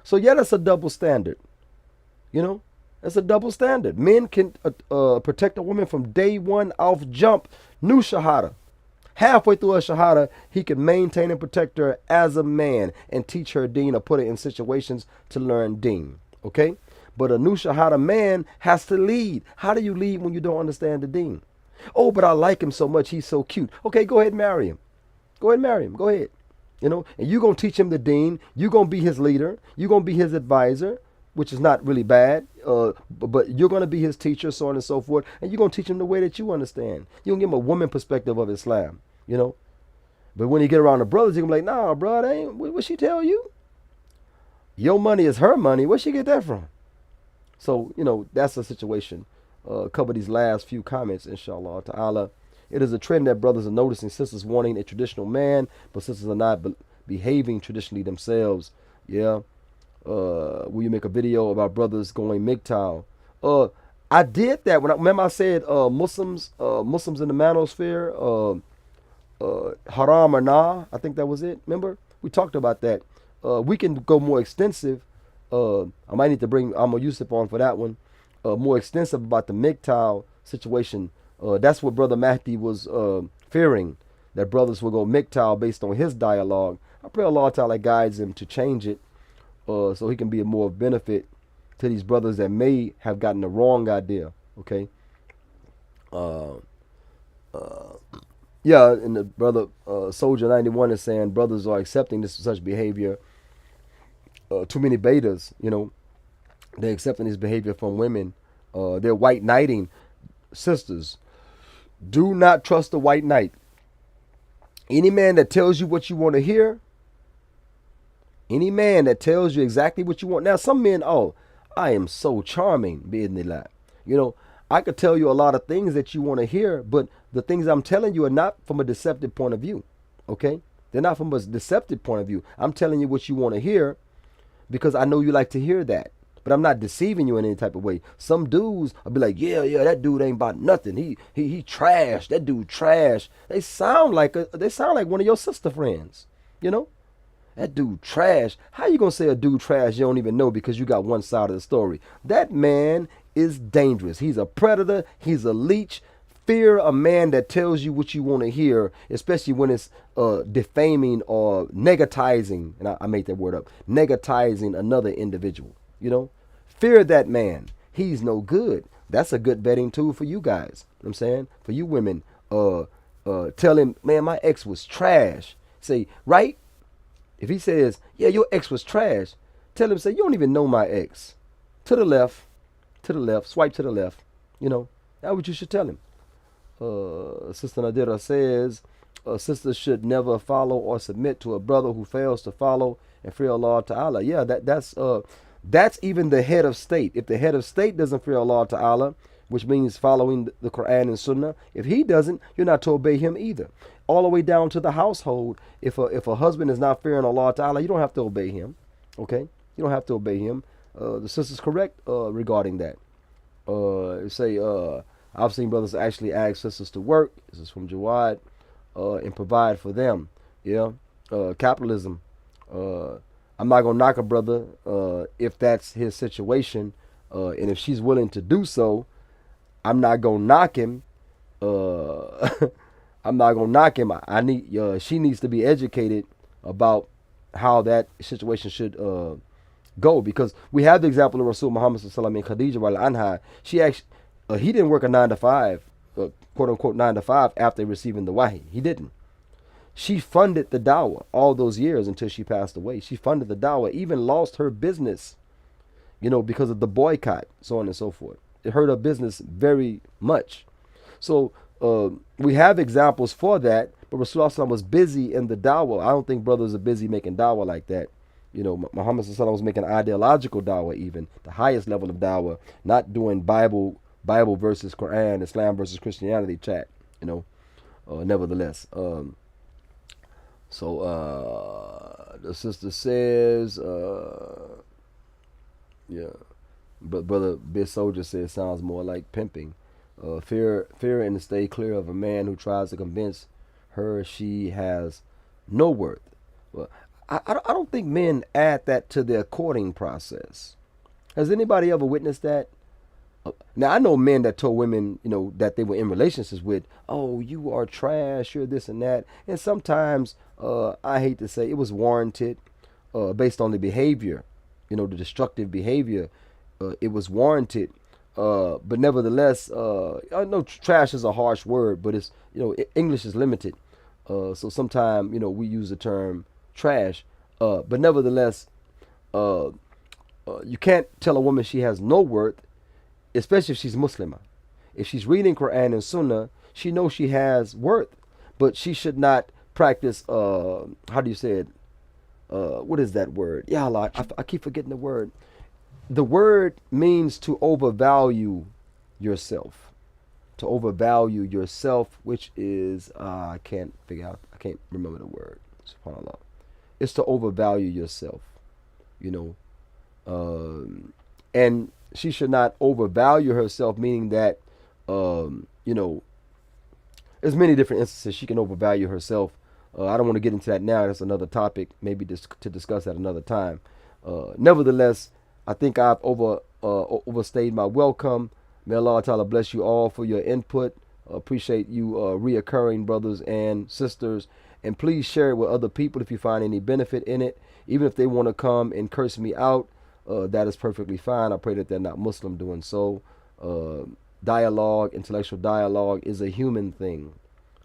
B: So yeah, that's a double standard. That's a double standard. Men can protect a woman from day one off jump, new shahada. Halfway through her shahada, he can maintain and protect her as a man and teach her deen or put her in situations to learn deen. Okay? But a new shahada man has to lead. How do you lead when you don't understand the deen? Oh, but I like him so much. He's so cute. Okay, go ahead and marry him. Go ahead and marry him. Go ahead. And you're going to teach him the deen. You're going to be his leader. You're going to be his advisor, which is not really bad. But you're going to be his teacher, so on and so forth. And you're going to teach him the way that you understand. You're going to give him a woman perspective of Islam. But when you get around the brothers, you're going to be like, nah, bro, that ain't what she tell you. Your money is her money. Where'd she get that from? So, that's the situation. Cover these last few comments, inshallah ta'ala. It is a trend that brothers are noticing. Sisters wanting a traditional man, but sisters are not behaving traditionally themselves. Yeah. Will you make a video about brothers going MGTOW? I did that remember I said Muslims in the manosphere, haram or nah. I think that was it. Remember we talked about that. We can go more extensive. I might need to bring Amal Yusuf on for that one. More extensive about the MGTOW situation. That's what Brother Mahdi was fearing, that brothers will go MGTOW based on his dialogue. I pray Allah Ta'ala guides him to change it so he can be a more benefit to these brothers that may have gotten the wrong idea. Okay. Yeah, and the brother Soldier 91 is saying brothers are accepting this such behavior. Too many betas, they're accepting this behavior from women. They're white knighting sisters. Do not trust the white knight. Any man that tells you what you want to hear, any man that tells you exactly what you want. Now, some men, I am so charming, bi'idhnillah. I could tell you a lot of things that you want to hear, but the things I'm telling you are not from a deceptive point of view. Okay? They're not from a deceptive point of view. I'm telling you what you want to hear because I know you like to hear that. But I'm not deceiving you in any type of way. Some dudes will be like, yeah, that dude ain't about nothing. He trash. That dude trash. They sound like one of your sister friends. That dude trash. How you gonna say a dude trash you don't even know because you got one side of the story? That man is dangerous. He's a predator. He's a leech. Fear a man that tells you what you want to hear, especially when it's defaming or negatizing. And I made that word up. Negatizing another individual. Fear that man. He's no good. That's a good vetting tool for you guys. You know what I'm saying? For you women, tell him, man, my ex was trash. Say, right? If he says, yeah, your ex was trash, tell him, say, you don't even know my ex. To the left, swipe to the left. That's what you should tell him. Sister Nadira says, sisters should never follow or submit to a brother who fails to follow and fear Allah Ta'ala. Yeah, that's even the head of state. If the head of state doesn't fear Allah Ta'ala, which means following the Quran and Sunnah, if he doesn't, you're not to obey him either. All the way down to the household. If a husband is not fearing Allah Ta'ala, you don't have to obey him. Okay? You don't have to obey him. The sister's correct regarding that. I've seen brothers actually ask sisters to work. This is from Jawad. And provide for them. Yeah? Capitalism. I'm not going to knock a brother if that's his situation. And if she's willing to do so, I'm not going to knock him. I'm not going to knock him. She needs to be educated about how that situation should go. Because we have the example of Rasul Muhammad sallallahu alaihi wasallam and Khadija radiallahu anha. She actually, he didn't work a 9 to 5, quote unquote 9 to 5 after receiving the wahi. He didn't. She funded the dawah all those years until she passed away. She funded the dawah, even lost her business, because of the boycott, so on and so forth. It hurt her business very much. So we have examples for that, but Rasulullah was busy in the dawah. I don't think brothers are busy making dawah like that. Muhammad was making ideological dawah, even the highest level of dawah, not doing Bible versus Quran, Islam versus Christianity chat. Nevertheless. So the sister says, but Brother Big Soldier says sounds more like pimping. Fear and to stay clear of a man who tries to convince her she has no worth. Well, I don't think men add that to their courting process. Has anybody ever witnessed that? Now, I know men that told women, that they were in relationships with, oh, you are trash, you're this and that. And sometimes, I hate to say, it was warranted based on the behavior, the destructive behavior. It was warranted. But nevertheless, I know trash is a harsh word, but it's, English is limited. So sometimes, we use the term trash. But nevertheless, uh, you can't tell a woman she has no worth, especially if she's Muslimah. If she's reading Quran and Sunnah, she knows she has worth, but she should not practice. How do you say it? What is that word? Yeah, Allah, I keep forgetting the word. The word means to overvalue yourself. To overvalue yourself, which is I can't figure out. I can't remember the word. SubhanAllah. It's to overvalue yourself. You know, and she should not overvalue herself, meaning that, there's many different instances she can overvalue herself. I don't want to get into that now. That's another topic, maybe to discuss at another time. Nevertheless, I think I've overstayed my welcome. May Allah Ta'ala bless you all for your input. Appreciate you reoccurring brothers and sisters. And please share it with other people if you find any benefit in it. Even if they want to come and curse me out, that is perfectly fine. I pray that they're not Muslim doing so. Dialogue, intellectual dialogue is a human thing.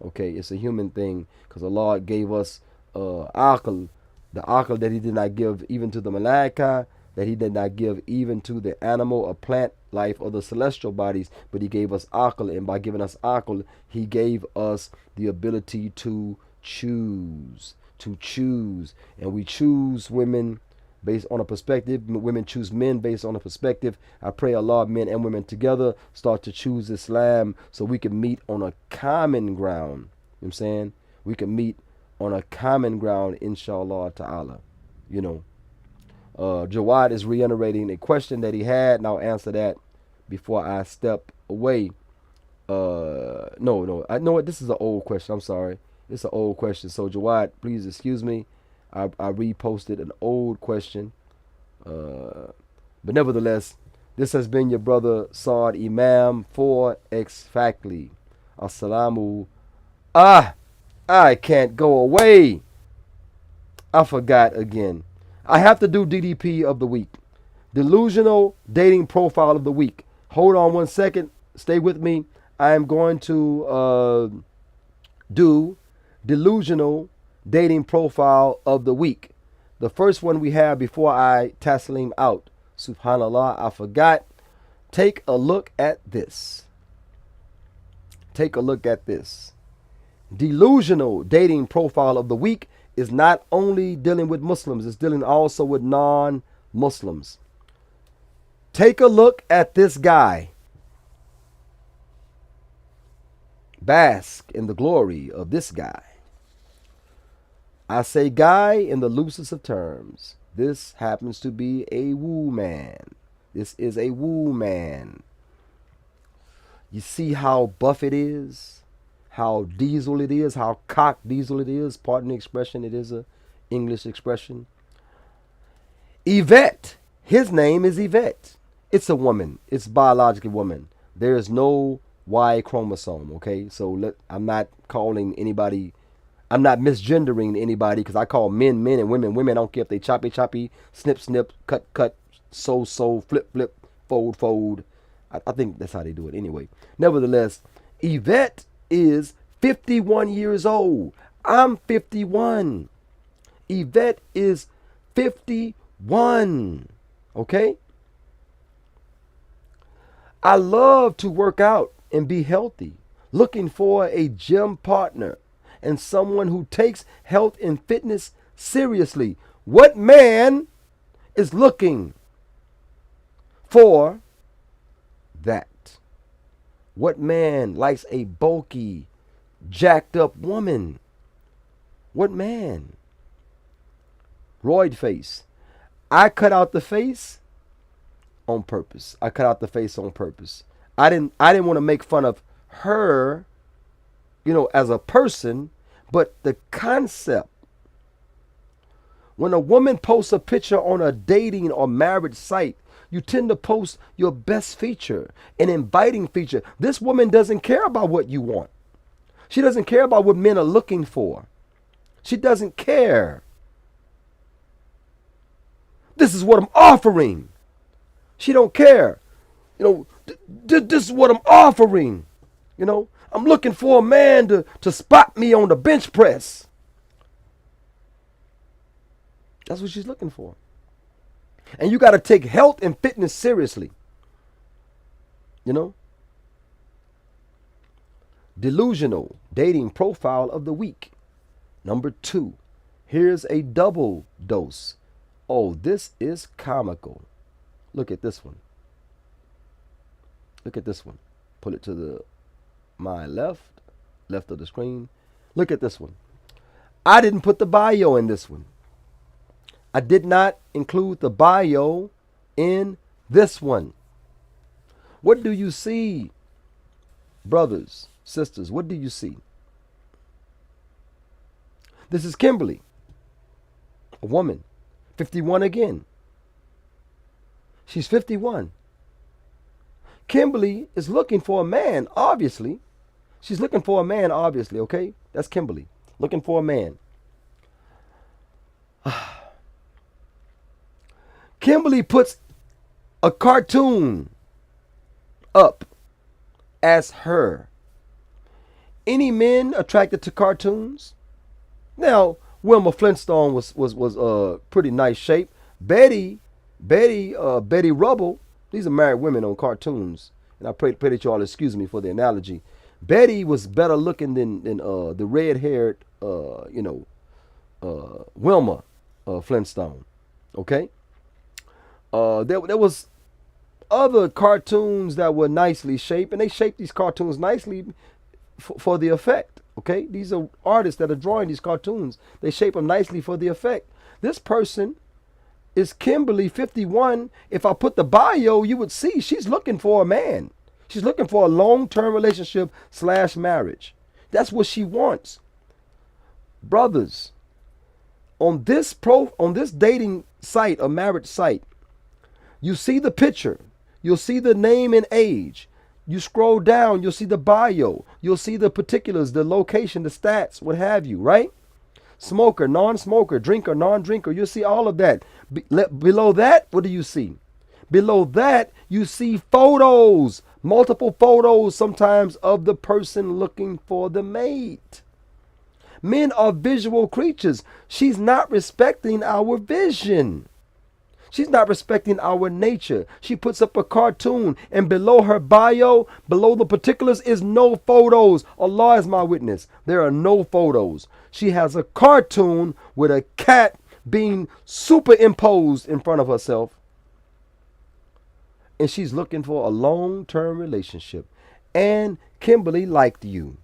B: Okay, it's a human thing because Allah gave us aql, the aql that He did not give even to the malaika, that He did not give even to the animal or plant life or the celestial bodies, but He gave us aql, and by giving us aql, He gave us the ability to choose, and we choose women based on a perspective. Women choose men based on a perspective. I pray Allah, men and women together, start to choose Islam so we can meet on a common ground. You know what I'm saying? We can meet on a common ground, inshallah ta'ala. Jawad is reiterating a question that he had, and I'll answer that before I step away. No, I know what, this is an old question. I'm sorry. It's an old question. So Jawad, please excuse me. I reposted an old question. But nevertheless, this has been your brother Saad Imam for X Factly. Assalamu. I can't go away. I forgot again. I have to do DDP of the week. Delusional dating profile of the week. Hold on one second. Stay with me. I am going to do delusional dating profile of the week. The first one we have before I taslim out. Subhanallah, I forgot. Take a look at this. Take a look at this. Delusional dating profile of the week is not only dealing with Muslims, it's dealing also with non-Muslims. Take a look at this guy. Bask in the glory of this guy. I say guy in the loosest of terms. This happens to be a woo man. This is a woo man. You see how buff it is? How diesel it is? How cock diesel it is? Pardon the expression. It is a English expression. Yvette. His name is Yvette. It's a woman. It's biologically woman. There is no Y chromosome, okay? So I'm not calling anybody, I'm not misgendering anybody, because I call men men and women women. I don't care if they choppy, snip, cut, sew, flip, fold. I think that's how they do it anyway. Nevertheless, Yvette is 51 years old. I'm 51. Yvette is 51. Okay? I love to work out and be healthy. Looking for a gym partner and someone who takes health and fitness seriously. What man is looking for that? What man likes a bulky, jacked up woman? What man? Roid face. I cut out the face on purpose. I cut out the face on purpose. I didn't want to make fun of her, as a person, but the concept. When a woman posts a picture on a dating or marriage site, you tend to post your best feature, an inviting feature. This woman doesn't care about what you want. She doesn't care about what men are looking for. She doesn't care. This is what I'm offering. She don't care. You know, this is what I'm offering. You know, I'm looking for a man to spot me on the bench press. That's what she's looking for. And you got to take health and fitness seriously. You know? Delusional dating profile of the week. Number 2. Here's a double dose. Oh, this is comical. Look at this one. Look at this one. Pull it to my left of the screen. Look at this one. I didn't put the bio in this one. I did not include the bio in this one. What do you see, brothers, sisters? What do you see? This is Kimberly, a woman, 51 again. She's 51. Kimberly is looking for a man, obviously. She's looking for a man, obviously, okay? That's Kimberly, looking for a man. Kimberly puts a cartoon up as her. Any men attracted to cartoons? Now, Wilma Flintstone was pretty nice shape. Betty Rubble. These are married women on cartoons, and I pray that you all excuse me for the analogy. Betty was better looking than the red-haired Wilma Flintstone. Okay. There was other cartoons that were nicely shaped, and they shaped these cartoons nicely for the effect. Okay, these are artists that are drawing these cartoons. They shape them nicely for the effect. This person is Kimberly, 51. If I put the bio, you would see she's looking for a man. She's looking for a long-term relationship / marriage. That's what she wants. Brothers, on this dating site, a marriage site, you see the picture. You'll see the name and age. You scroll down, you'll see the bio. You'll see the particulars, the location, the stats, what have you, right? Smoker, non-smoker, drinker, non-drinker. You'll see all of that. Below that, what do you see? Below that, you see photos, multiple photos sometimes of the person looking for the mate. Men are visual creatures. She's not respecting our vision. She's not respecting our nature. She puts up a cartoon, and below her bio, below the particulars, is no photos. Allah is my witness. There are no photos. She has a cartoon with a cat being superimposed in front of herself. And she's looking for a long-term relationship. And Kimberly liked you.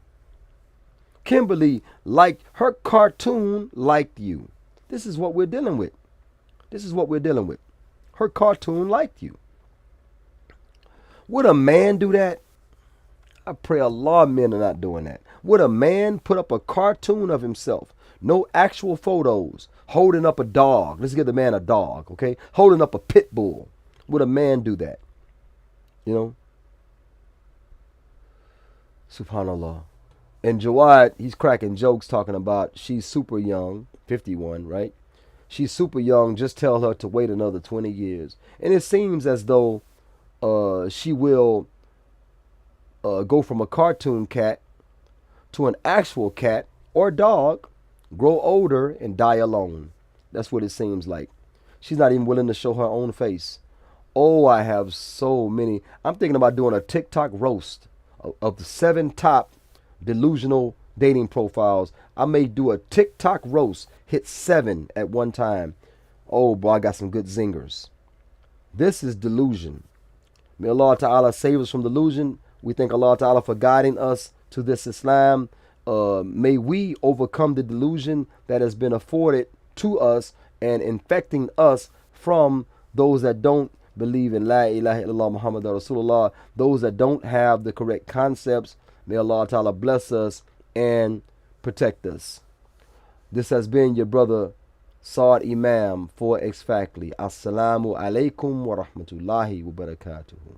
B: Kimberly liked her cartoon, liked you. This is what we're dealing with. This is what we're dealing with. Her cartoon liked you. Would a man do that? I pray Allah men are not doing that. Would a man put up a cartoon of himself, no actual photos, holding up a dog? Let's give the man a dog, okay? Holding up a pit bull. Would a man do that? You know? Subhanallah. And Jawad, he's cracking jokes talking about she's super young, 51, right? She's super young. Just tell her to wait another 20 years. And it seems as though she will go from a cartoon cat to an actual cat or dog, grow older, and die alone. That's what it seems like. She's not even willing to show her own face. Oh, I have so many. I'm thinking about doing a TikTok roast of the 7 top delusional dating profiles. I may do a TikTok roast, hit 7 at one time. Oh boy, I got some good zingers. This is delusion. May Allah Ta'ala save us from delusion. We thank Allah Ta'ala for guiding us to this Islam. May we overcome the delusion that has been afforded to us and infecting us from those that don't believe in La ilaha illallah Muhammad Rasulullah, those that don't have the correct concepts. May Allah Ta'ala bless us and protect us. This has been your brother Saad Imam for X Factly. Assalamu alaikum wa rahmatullahi wa barakatuhu.